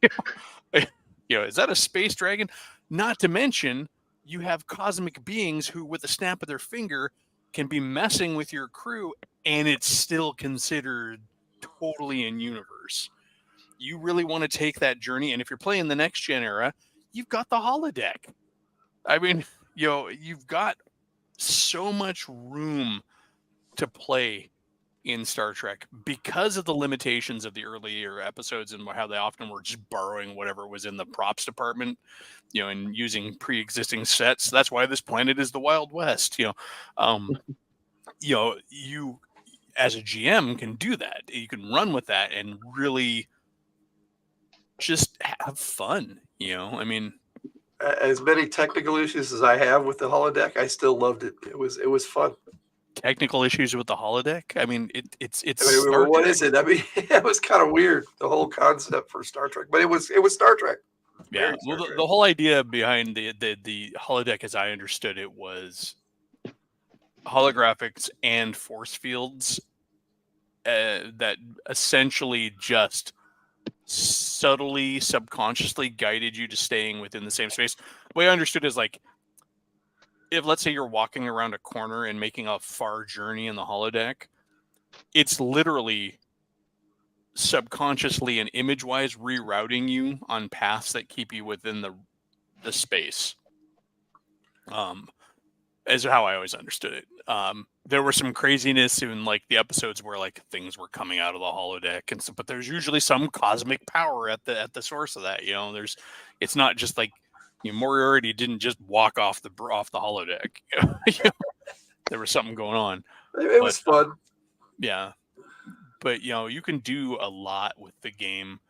Is that a space dragon? Not to mention, you have cosmic beings who, with a snap of their finger, can be messing with your crew, and it's still considered totally in universe. You really want to take that journey, and if you're playing the next gen era, you've got the holodeck. I mean, you've got so much room to play in Star Trek because of the limitations of the earlier episodes and how they often were just borrowing whatever was in the props department, and using pre-existing sets. That's why this planet is the Wild West. You as a GM can do that. You can run with that and really just have fun. I mean, as many technical issues as I have with the holodeck, I still loved it. It was fun. Technical issues with the holodeck. I mean, it's. What is it? I mean, it was kind of weird, the whole concept for Star Trek, but it was Star Trek. Yeah, well, the whole idea behind the holodeck, as I understood it, was holographics and force fields that essentially just subtly, subconsciously guided you to staying within the same space. The way I understood is like, if let's say you're walking around a corner and making a far journey in the holodeck, it's literally subconsciously and image-wise rerouting you on paths that keep you within the space. Is how I always understood it. There were some craziness in like the episodes where like things were coming out of the holodeck and stuff, but there's usually some cosmic power at the source of that. It's not just like Moriarty didn't just walk off the holodeck. There was something going on. It was fun. Yeah. But you can do a lot with the game.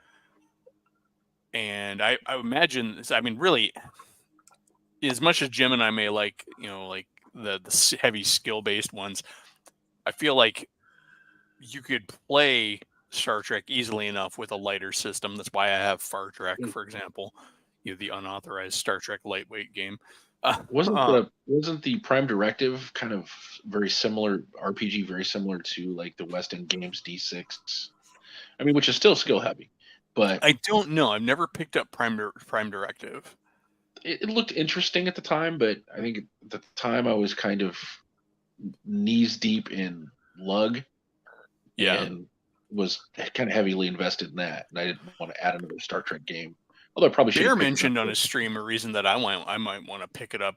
And I imagine, I mean, really, as much as Jim and I may like, like the heavy skill based ones, I feel like you could play Star Trek easily enough with a lighter system. That's why I have Far Trek, for example, the unauthorized Star Trek lightweight game. Wasn't the Prime Directive kind of very similar RPG, very similar to like the West End Games D6? I mean, which is still skill heavy, but I don't know. I've never picked up Prime Directive. it looked interesting at the time. But I think at the time I was kind of knees deep in Lug, and was kind of heavily invested in that, and I didn't want to add another Star Trek game. Although I probably should. Bear mentioned on his stream a reason that I might want to pick it up.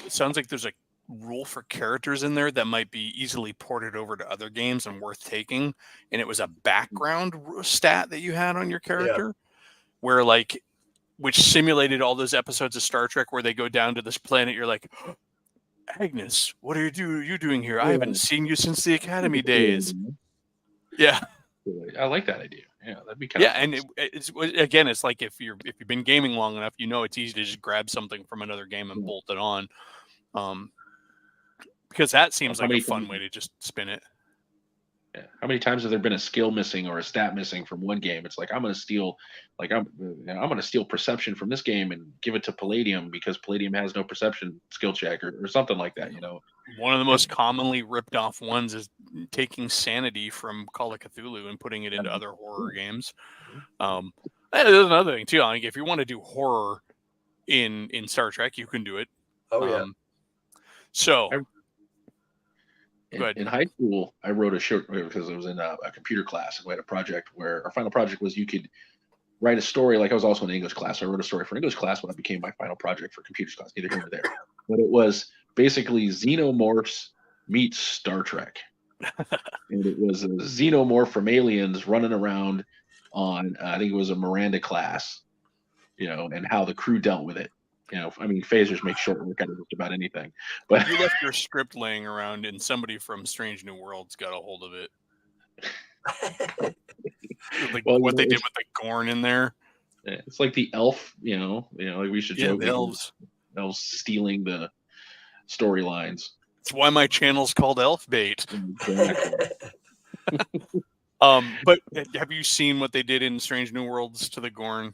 It sounds like there's a rule for characters in there that might be easily ported over to other games and worth taking. And it was a background stat that you had on your character, where like, which simulated all those episodes of Star Trek where they go down to this planet. You're like, Agnes, what are you doing here? I haven't seen you since the Academy days. Yeah. I like that idea. Yeah, that'd be kind of and it's like if you've been gaming long enough, it's easy to just grab something from another game and bolt it on, because that seems like a fun way to just spin it. Yeah. How many times have there been a skill missing or a stat missing from one game? It's like I'm going to steal perception from this game and give it to Palladium because Palladium has no perception skill check or something like that. One of the most commonly ripped off ones is taking sanity from Call of Cthulhu and putting it into other horror games. There's another thing too. Like if you want to do horror in Star Trek, you can do it. So. In high school, I wrote a short because I was in a computer class, and we had a project where our final project was you could write a story. Like I was also in English class, so I wrote a story for English class when it became my final project for computers class. Neither here nor there, but it was basically Xenomorphs meets Star Trek, and it was a xenomorph from aliens running around on I think it was a Miranda class, and how the crew dealt with it. I mean, phasers make short work out of just about anything. But you left your script laying around, and somebody from Strange New Worlds got a hold of it. Like what they did with the Gorn in there. It's like the elf, like we should joke. The elves stealing the storylines. That's why my channel's called Elf Bait. Exactly. But have you seen what they did in Strange New Worlds to the Gorn?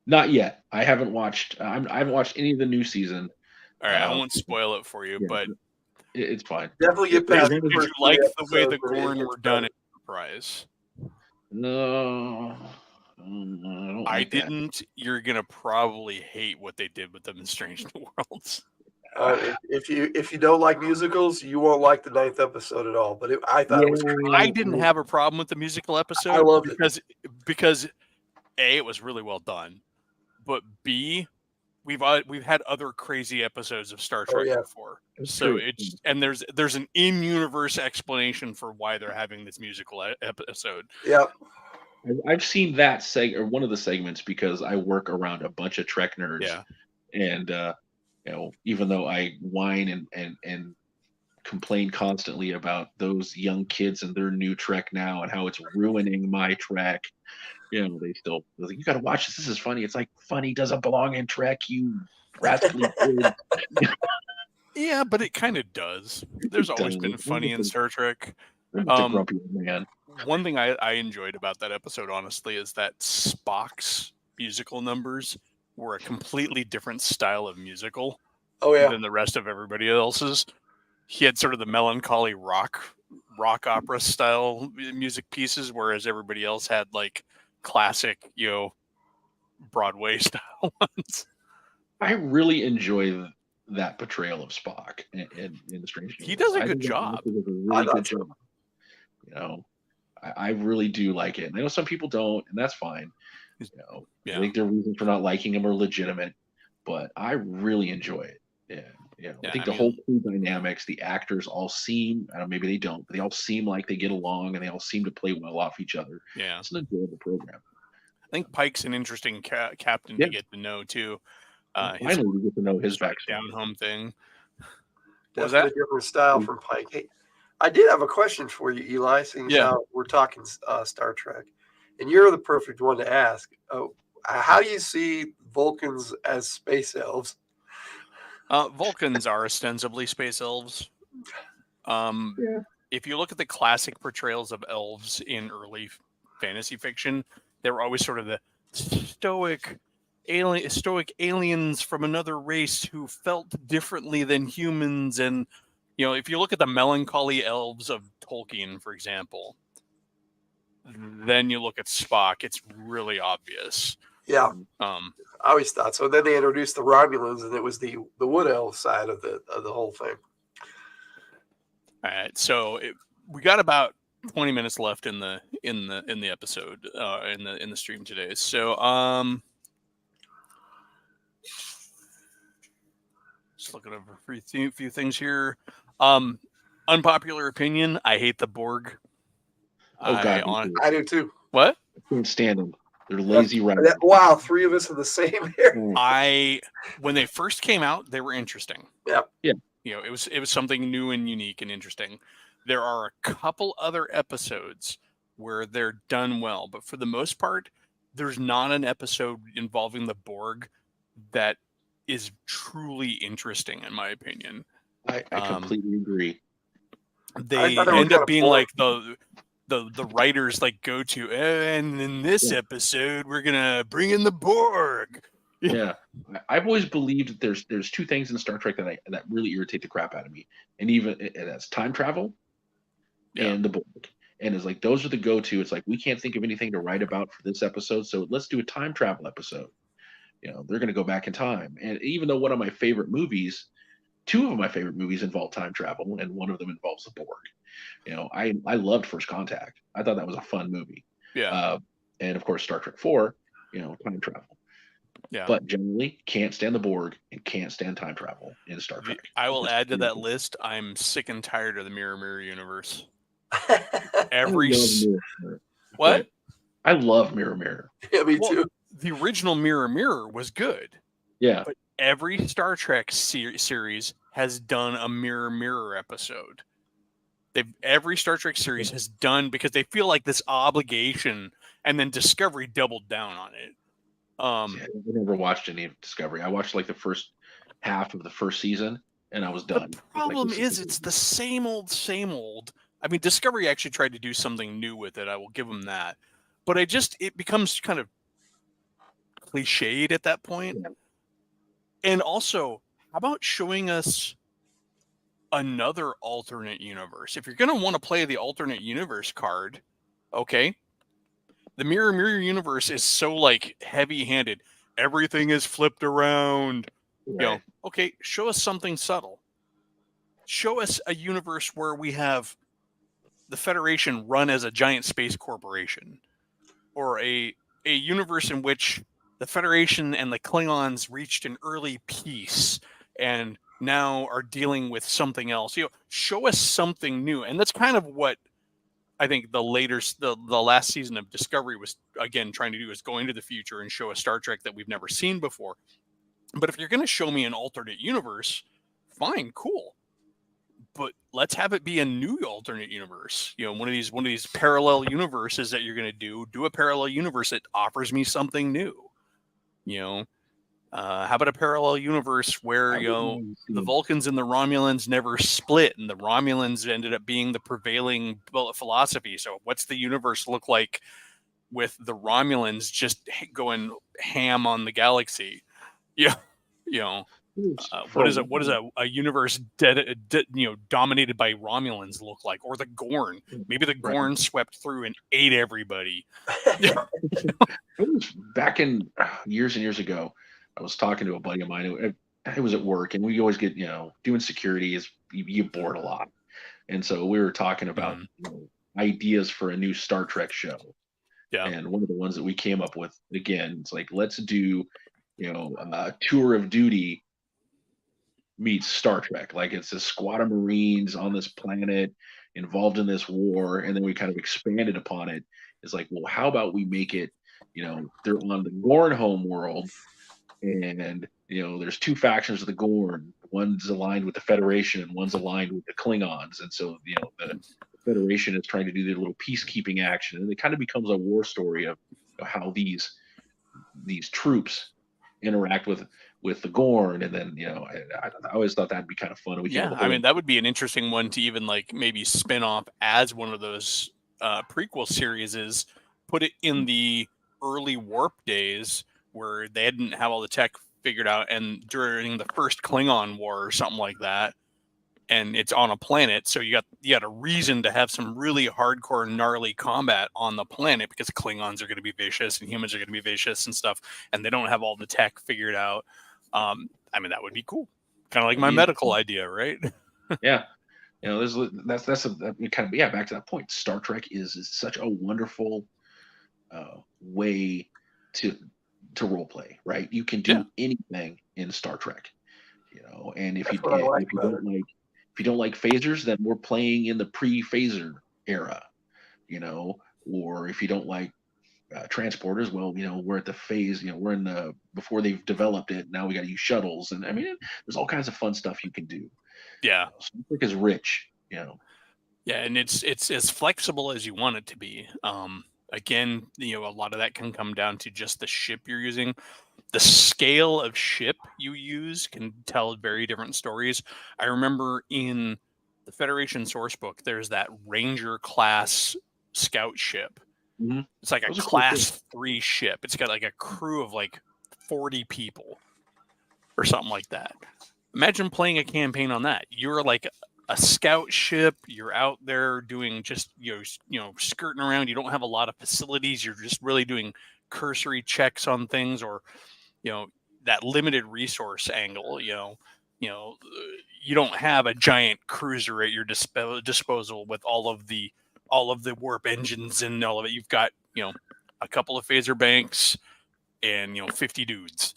Not yet. I haven't watched. I haven't watched any of the new season. All right, I won't spoil it for you, but it's fine. Definitely get past. Did you like the way the Gorn were done in Enterprise? No, I didn't. You're gonna probably hate what they did with them in Strange New Worlds. If you don't like musicals, you won't like the 9th episode at all. But I thought it was great. I didn't have a problem with the musical episode. I loved it because A, it was really well done. But B, we've had other crazy episodes of Star Trek before, so there's an in-universe explanation for why they're having this musical episode. Yeah, I've seen that or one of the segments because I work around a bunch of Trek nerds. Yeah, and even though I whine and complain constantly about those young kids and their new Trek now and how it's ruining my Trek. They still like, you got to watch this. This is funny. It's like funny doesn't belong in Trek, you rascally kid. Yeah, but it kind of does. There's always been funny in Star Trek. Grumpy man. One thing I enjoyed about that episode, honestly, is that Spock's musical numbers were a completely different style of musical than the rest of everybody else's. He had sort of the melancholy rock opera style music pieces, whereas everybody else had like classic, Broadway style ones. I really enjoy that portrayal of Spock in the Strange New Worlds. He does a good job. I really do like it. And I know some people don't, and that's fine. I think their reasons for not liking him are legitimate, but I really enjoy it. I think the whole crew dynamics, the actors all seem, I don't know, maybe they don't, but they all seem like they get along and they all seem to play well off each other. Yeah. It's an enjoyable program. I think Pike's an interesting captain to get to know, too. Finally, we get to know his backstory. Down-home thing. That's a different style from Pike. Hey, I did have a question for you, Eli, since we're talking Star Trek. And you're the perfect one to ask. How do you see Vulcans as space elves? Vulcans are ostensibly space elves. Yeah. If you look at the classic portrayals of elves in early fantasy fiction, they were always sort of the stoic aliens from another race who felt differently than humans. And if you look at the melancholy elves of Tolkien, for example, then you look at Spock, it's really obvious. Yeah, Um, I always thought so. And then they introduced the Romulans, and it was the wood elf side of the whole thing. all right, so we got about 20 minutes left in the episode in the stream today. So just looking over a few things here. Unpopular opinion: I hate the Borg. Oh God, I do too. What? I can't stand them. They're lazy writers. Wow, 3 of us in the same area. When they first came out, they were interesting. Yep. Yeah. It was something new and unique and interesting. There are a couple other episodes where they're done well, but for the most part, there's not an episode involving the Borg that is truly interesting, in my opinion. I completely agree. They end up being like the writers like go to, and in this episode we're gonna bring in the Borg. Yeah, I've always believed that there's 2 things in Star Trek that really irritate the crap out of me, and that's time travel and the Borg. And it's like those are the go-to. It's like we can't think of anything to write about for this episode, so let's do a time travel episode. They're going to go back in time, and even though one of my favorite movies, 2 of my favorite movies involve time travel, and one of them involves the Borg. I loved First Contact. I thought that was a fun movie. Yeah. And of course, Star Trek 4, time travel. Yeah. But generally, can't stand the Borg and can't stand time travel in Star Trek. I will add to that list. I'm sick and tired of the Mirror Mirror universe. What? I love Mirror Mirror. Yeah, me too. The original Mirror Mirror was good. Yeah. But every Star Trek series has done a Mirror Mirror episode. Every Star Trek series has done, because they feel like this obligation, and then Discovery doubled down on it. I never watched any of Discovery. I watched like the first half of the first season, and I was done. The problem is it's the same old. I mean, Discovery actually tried to do something new with it. I will give them that. But it becomes kind of cliched at that point. Yeah. And also, how about showing us another alternate universe? If you're going to want to play the alternate universe card, okay. The Mirror Mirror universe is so like heavy-handed. Everything is flipped around. Right. Okay, show us something subtle. Show us a universe where we have the Federation run as a giant space corporation, or a universe in which the Federation and the Klingons reached an early peace and now are dealing with something else. Show us something new. And that's kind of what I think the last season of Discovery was again trying to do, is go into the future and show a Star Trek that we've never seen before. But if you're going to show me an alternate universe, fine, cool. But let's have it be a new alternate universe. One of these parallel universes that you're going to do a parallel universe that offers me something new. How about a parallel universe where the Vulcans and the Romulans never split, and the Romulans ended up being the prevailing philosophy? So what's the universe look like with the Romulans just going ham on the galaxy? What is a universe dominated by Romulans look like? Or the Gorn? Maybe the Gorn swept through and ate everybody. Back in years and years ago, I was talking to a buddy of mine. I was at work, and we always get, doing security is you get bored a lot, and so we were talking about ideas for a new Star Trek show. Yeah. And one of the ones that we came up with, again, it's like, let's do, Tour of Duty meets Star Trek. Like, it's a squad of Marines on this planet involved in this war, and then we kind of expanded upon it. It's like, well, how about we make it, they're on the Gorn home world, and there's 2 factions of the Gorn. One's aligned with the Federation, and one's aligned with the Klingons. And so, the Federation is trying to do their little peacekeeping action, and it kind of becomes a war story of how these these troops interact with the Gorn, and then I always thought that'd be kind of fun. We came Yeah, with a I whole mean that would be an interesting one to even like maybe spin off as one of those prequel series. Is put it in the early warp days where they didn't have all the tech figured out, and during the first Klingon War or something like that, and it's on a planet, so you got a reason to have some really hardcore gnarly combat on the planet because Klingons are going to be vicious and humans are going to be vicious and stuff, and they don't have all the tech figured out. I mean that would be cool, kind of like my medical idea, right? Yeah, that's a kind of back to that point. Star Trek is such a wonderful way to role play, right? You can do anything in Star Trek, and if That's what I like if you about don't like if you don't like phasers, then we're playing in the pre-phaser era, or if you don't like transporters, well, we're at the phase, we're in the before they've developed it. Now we got to use shuttles, and I mean, there's all kinds of fun stuff you can do. Yeah, Star Trek is rich, Yeah, and it's as flexible as you want it to be. Again, a lot of that can come down to just the ship you're using. The scale of ship you use can tell very different stories. I remember in the Federation source book, there's that Ranger class scout ship. Mm-hmm. It's like a class 3 ship. It's got like a crew of like 40 people or something like that. Imagine playing a campaign on that. You're like a scout ship. You're out there doing just skirting around. You don't have a lot of facilities. You're just really doing cursory checks on things, or that limited resource angle. You don't have a giant cruiser at your disposal with all of the warp engines and all of it. You've got a couple of phaser banks and 50 dudes.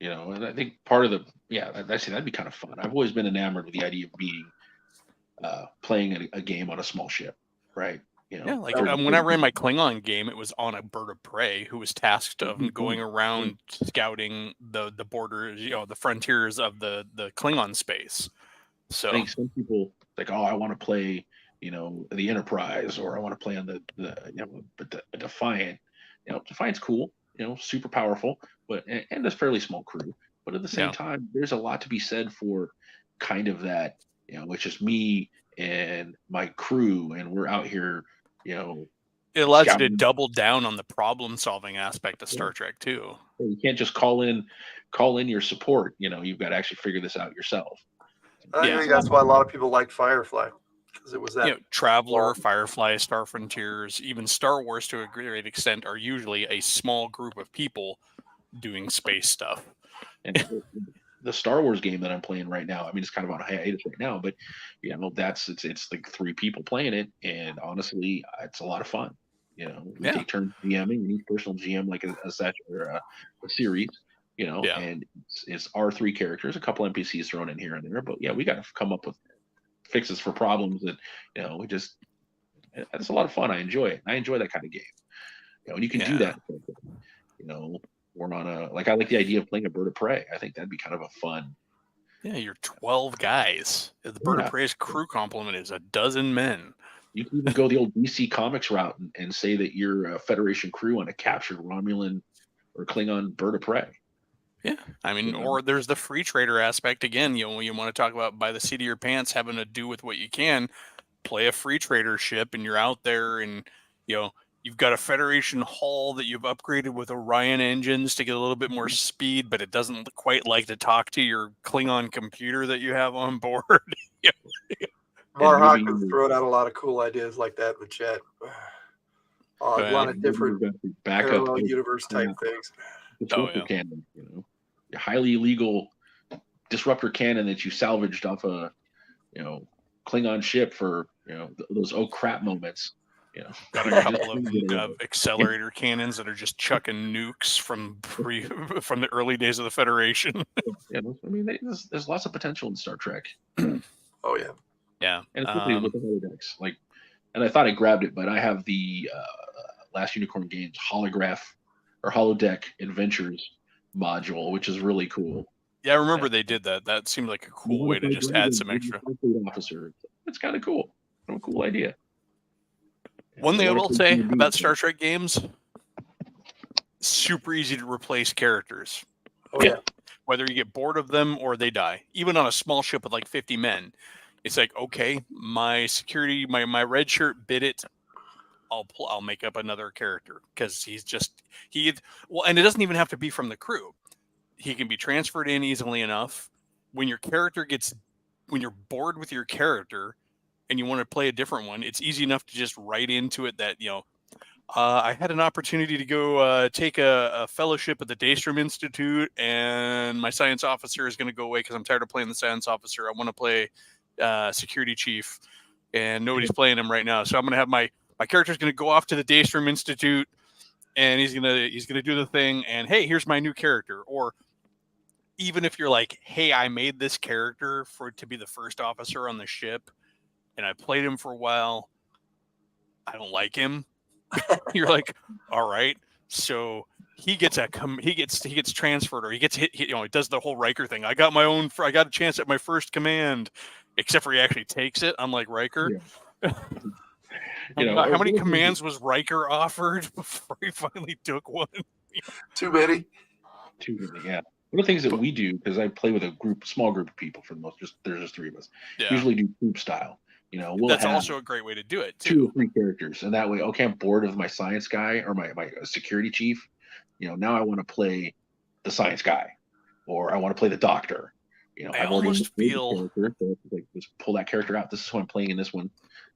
And I think part of that'd be kind of fun. I've always been enamored with the idea of being playing a game on a small ship, right? Like when I ran my Klingon game, it was on a bird of prey who was tasked of going around scouting the borders, the frontiers of the Klingon space. So I think some people like, oh, I want to play, the Enterprise, or I want to play on the Defiant. Defiant's cool, super powerful, but and a fairly small crew. But at the same time, there's a lot to be said for kind of that, it's just me and my crew, and we're out here, it allows you to double down on the problem solving aspect of Star Trek too. You can't just call in your support. You've got to actually figure this out yourself. I think that's why a lot of people like Firefly, because it was that Traveler, Firefly, Star Frontiers, even Star Wars to a great extent are usually a small group of people doing space stuff. And the Star Wars game that I'm playing right now, I mean, it's kind of on a hiatus right now, but it's like 3 people playing it, and honestly, it's a lot of fun. We take turns GMing, and each personal GM like a series, and it's our 3 characters, a couple NPCs thrown in here and there, but we got to come up with fixes for problems that it's a lot of fun. I enjoy it. I enjoy that kind of game. And you can do that. We're on I like the idea of playing a bird of prey. I think that'd be kind of a fun. Yeah, you're 12 guys. The bird of prey's crew complement is 12 men. You can even go the old DC Comics route and say that you're a Federation crew on a captured Romulan or Klingon bird of prey. Yeah, I mean, or there's the free trader aspect again. When you want to talk about by the seat of your pants, having to do with what you can, play a free trader ship, and you're out there, and you've got a Federation hull that you've upgraded with Orion engines to get a little bit more speed, but it doesn't quite like to talk to your Klingon computer that you have on board. Marhawk is throwing out a lot of cool ideas like that in the chat. A lot of different parallel universe type things. Disruptor cannon, a highly illegal disruptor cannon that you salvaged off a Klingon ship for those oh crap moments. Got a couple of accelerator cannons that are just chucking nukes from the early days of the Federation. I mean, there's lots of potential in Star Trek. Oh yeah, yeah. And especially with the holodecks, and I thought I grabbed it, but I have the Last Unicorn Games holodeck adventures module, which is really cool. Yeah, I remember they did that. That seemed like a cool way to just add some extra. Officer, it's kind of cool. A cool idea. One thing I will say about Star Trek games, super easy to replace characters. Oh yeah. Whether you get bored of them or they die. Even on a small ship with like 50 men, it's like, okay, my security, my red shirt bit it. I'll make up another character because well, and it doesn't even have to be from the crew. He can be transferred in easily enough. When you're bored with your character and you want to play a different one, it's easy enough to just write into it that, I had an opportunity to go take a fellowship at the Daystrom Institute, and my science officer is going to go away because I'm tired of playing the science officer. I want to play security chief, and nobody's playing him right now. So I'm going to have my character's going to go off to the Daystrom Institute, and he's gonna do the thing. And hey, here's my new character. Or even if you're like, hey, I made this character to be the first officer on the ship, and I played him for a while. I don't like him. You're like, all right, so he gets transferred, or he gets hit. He does the whole Riker thing. I got a chance at my first command, except for he actually takes it. Unlike Riker. Yeah. How many commands was Riker offered before he finally took one? Too many. Yeah. One of the things that we do, because I play with a small group of people for the most, there's just 3 of us. Yeah. Usually do group style. That's also a great way to do it too. 2 or 3 characters, and that way, okay, I'm bored of my science guy or my security chief. Now I want to play the science guy, or I want to play the doctor. I almost feel like, just pull that character out. This is who I'm playing in this one.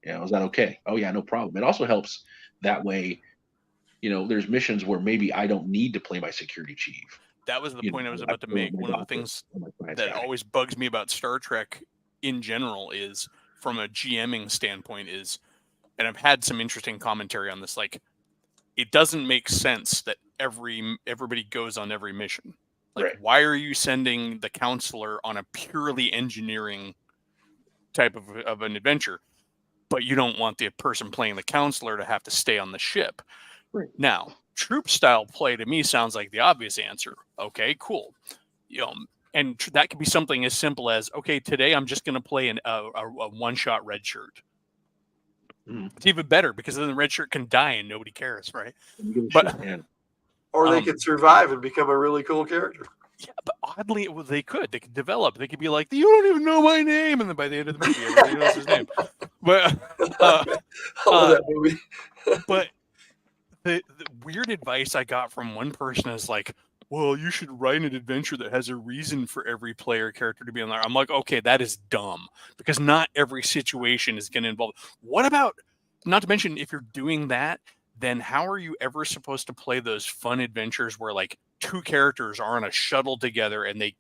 Is that okay? Oh yeah, no problem. It also helps that way. There's missions where maybe I don't need to play my security chief. That was the point I was about to make. One of the things that always bugs me about Star Trek in general is, from a GMing standpoint, and I've had some interesting commentary on this, like, it doesn't make sense that everybody goes on every mission. Like, right. Why are you sending the counselor on a purely engineering type of an adventure, but you don't want the person playing the counselor to have to stay on the ship? Right. Now, troop style play to me sounds like the obvious answer. Okay, cool. And that could be something as simple as, okay, today I'm just going to play a one-shot red shirt. It's even better because then the red shirt can die and nobody cares, right? Or they could survive and become a really cool character. Yeah, but oddly, they could develop. They could be like, you don't even know my name, and then by the end of the movie, everybody knows his name. But that movie. But the weird advice I got from one person is like, well, you should write an adventure that has a reason for every player character to be on there. I'm like, okay, that is dumb, because not every situation is going to involve. What about, not to mention, if you're doing that, then how are you ever supposed to play those fun adventures where like 2 characters are on a shuttle together and they,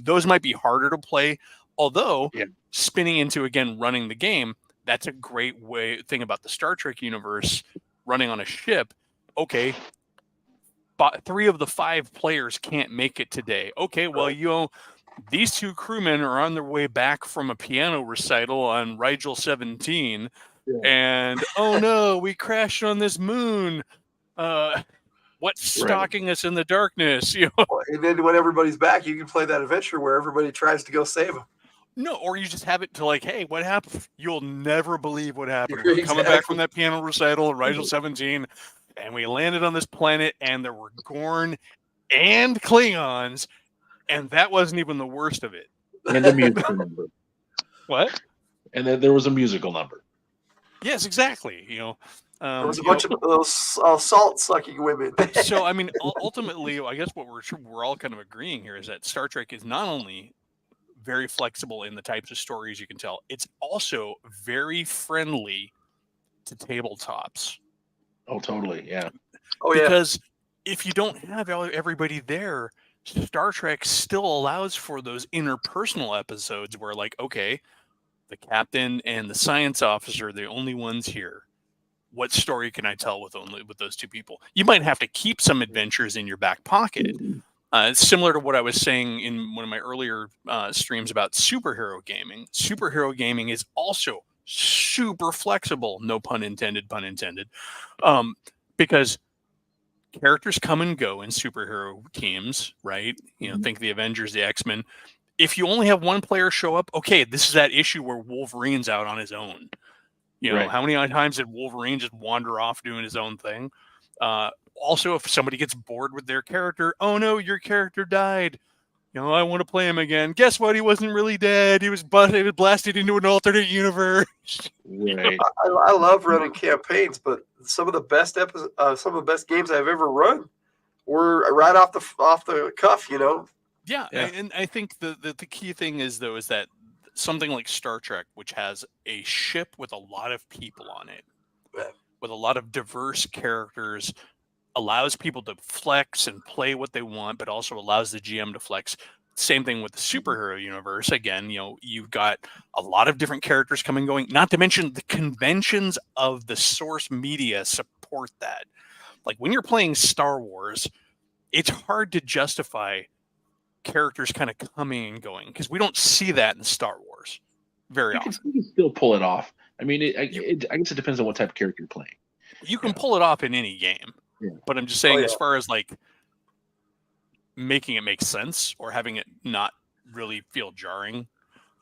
those might be harder to play. Although spinning into, again, running the game, that's a great thing about the Star Trek universe, running on a ship. Okay, but 3 of the 5 players can't make it today. Okay, well, these 2 crewmen are on their way back from a piano recital on Rigel 17, and oh no, we crashed on this moon. What's stalking us in the darkness? And then when everybody's back, you can play that adventure where everybody tries to go save them. No, or you just have it to like, hey, what happened? You'll never believe what happened. We're coming back from that piano recital at Rigel 17. And we landed on this planet, and there were Gorn and Klingons, and that wasn't even the worst of it. And the musical number. What? And then there was a musical number. Yes, exactly. There was a bunch of those salt-sucking women. So, ultimately, I guess what we're all kind of agreeing here is that Star Trek is not only very flexible in the types of stories you can tell, it's also very friendly to tabletops. Oh, totally, yeah. Because if you don't have everybody there, Star Trek still allows for those interpersonal episodes where, like, okay, the captain and the science officer are the only ones here. What story can I tell with those 2 people? You might have to keep some adventures in your back pocket. It's similar to what I was saying in one of my earlier streams about superhero gaming. Superhero gaming is also super flexible, no pun intended, because characters come and go in superhero teams, right? Think the Avengers, the X-Men. If you only have 1 player show up, okay, this is that issue where Wolverine's out on his own. How many times did Wolverine just wander off doing his own thing? also, if somebody gets bored with their character, oh no, your character died. I want to play him again. Guess what? He wasn't really dead. He was blasted into an alternate universe. Right. I love running campaigns, but some of the best some of the best games I've ever run were right off the cuff. Yeah, and I think the key thing is that something like Star Trek, which has a ship with a lot of people on it, with a lot of diverse characters, allows people to flex and play what they want, but also allows the GM to flex. Same thing with the superhero universe. Again, you've got a lot of different characters coming and going, not to mention the conventions of the source media support that. Like when you're playing Star Wars, it's hard to justify characters kind of coming and going because we don't see that in Star Wars very often. You can still pull it off. I mean, I guess it depends on what type of character you're playing. You can pull it off in any game. Yeah. But I'm just saying, as far as like making it make sense or having it not really feel jarring,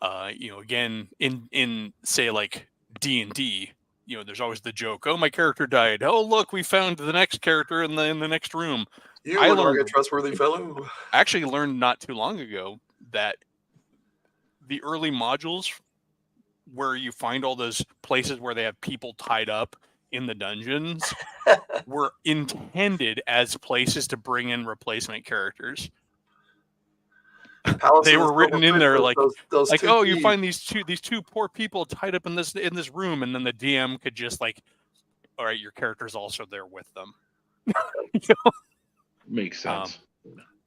again, in say like D&D, there's always the joke, oh, my character died. Oh, look, we found the next character in the next room. I look like a trustworthy fellow. I actually learned not too long ago that the early modules where you find all those places where they have people tied up in the dungeons were intended as places to bring in replacement characters. They were written in there like oh, you find these two poor people tied up in this room, and then the DM could just like, all right, your character's also there with them. Makes sense.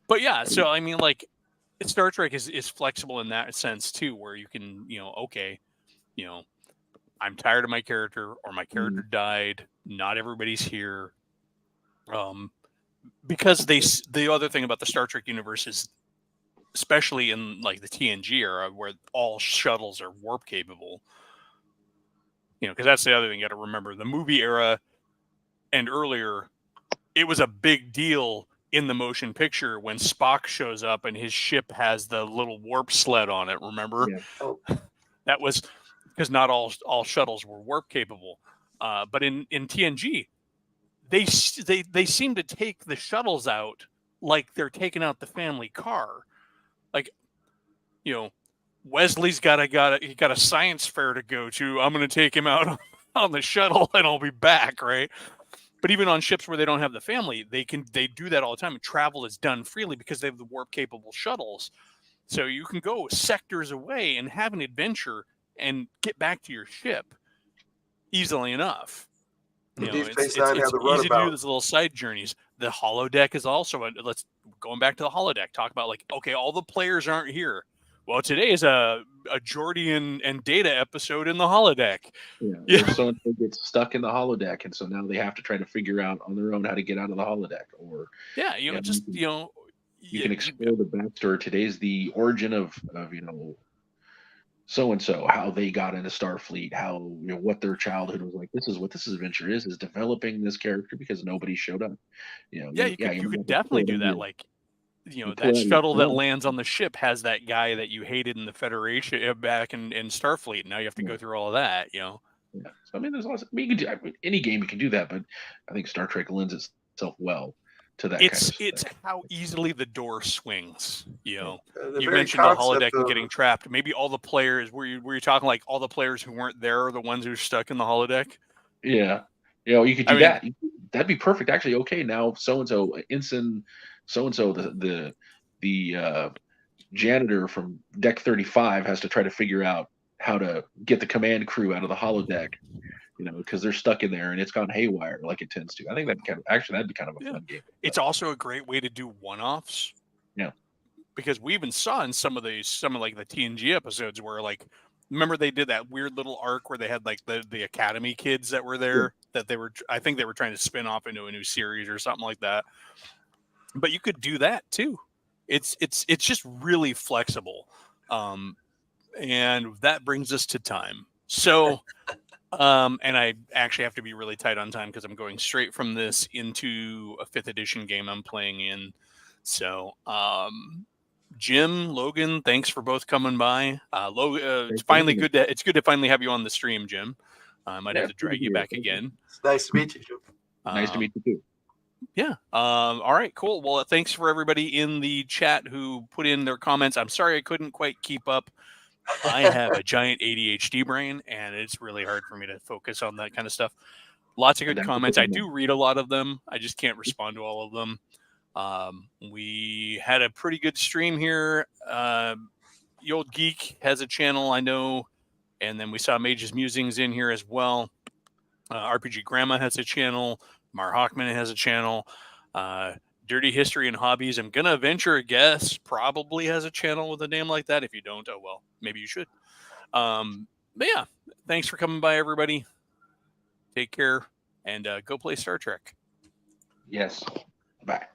But yeah, so I mean, like, Star Trek is flexible in that sense too, where you can, okay, I'm tired of my character, or my character died. Not everybody's here. Because the other thing about the Star Trek universe is, especially in like the TNG era, where all shuttles are warp capable. Because that's the other thing you got to remember. The movie era and earlier, it was a big deal in the motion picture when Spock shows up and his ship has the little warp sled on it. Remember? Yeah. Oh. That was because not all shuttles were warp capable. But in TNG, they seem to take the shuttles out like they're taking out the family car. Like, Wesley's got a science fair to go to. I'm going to take him out on the shuttle and I'll be back, right? But even on ships where they don't have the family, they do that all the time, and travel is done freely because they have the warp capable shuttles. So you can go sectors away and have an adventure and get back to your ship easily enough. It's easy to do these little side journeys. The holodeck is also going back to the holodeck. Talk about like, okay, all the players aren't here. Well, today is a Geordi and Data episode in the holodeck. Yeah. Someone gets stuck in the holodeck, and so now they have to try to figure out on their own how to get out of the holodeck. Or you can explore the backstory. Today's the origin of so and so, how they got into Starfleet, how what their childhood was like. This is what this adventure is developing this character because nobody showed up. You could definitely do that. Like, that shuttle that lands on the ship has that guy that you hated in the Federation back in Starfleet. Now you have to go through all of that. Yeah. So I mean, there's lots. You can do any game you can do that, but I think Star Trek lends itself well to that. It's how easily the door swings. You mentioned the holodeck and getting trapped. Maybe all the players were you talking like all the players who weren't there are the ones who are stuck in the holodeck? Yeah, you could do that. That'd be perfect. Actually, okay, now so and so ensign, so and so the janitor from deck 35 has to try to figure out how to get the command crew out of the holodeck. Because they're stuck in there and it's gone haywire like it tends to. I think that'd be kind of a fun game. It's also a great way to do one-offs. Yeah. Because we even saw in some of like the TNG episodes where like, remember they did that weird little arc where they had like the Academy kids that were there that I think they were trying to spin off into a new series or something like that. But you could do that too. It's just really flexible. And that brings us to time. So and I actually have to be really tight on time because I'm going straight from this into a 5th edition game I'm playing in. So, Jim, Logan, thanks for both coming by. It's good to finally have you on the stream, Jim. I might have to drag you back again. It's nice to meet you, Jim. Nice to meet you too. Yeah. All right, cool. Well, thanks for everybody in the chat who put in their comments. I'm sorry I couldn't quite keep up. I have a giant ADHD brain, and it's really hard for me to focus on that kind of stuff. Lots of good comments. I do read a lot of them. I just can't respond to all of them. We had a pretty good stream here. The Old Geek has a channel, I know. And then we saw Mage's Musings in here as well. RPG Grandma has a channel. Mar Hockman has a channel. Dirty History and Hobbies, I'm going to venture a guess, probably has a channel with a name like that. If you don't, oh well, maybe you should. But yeah, thanks for coming by, everybody. Take care, and go play Star Trek. Yes. Bye.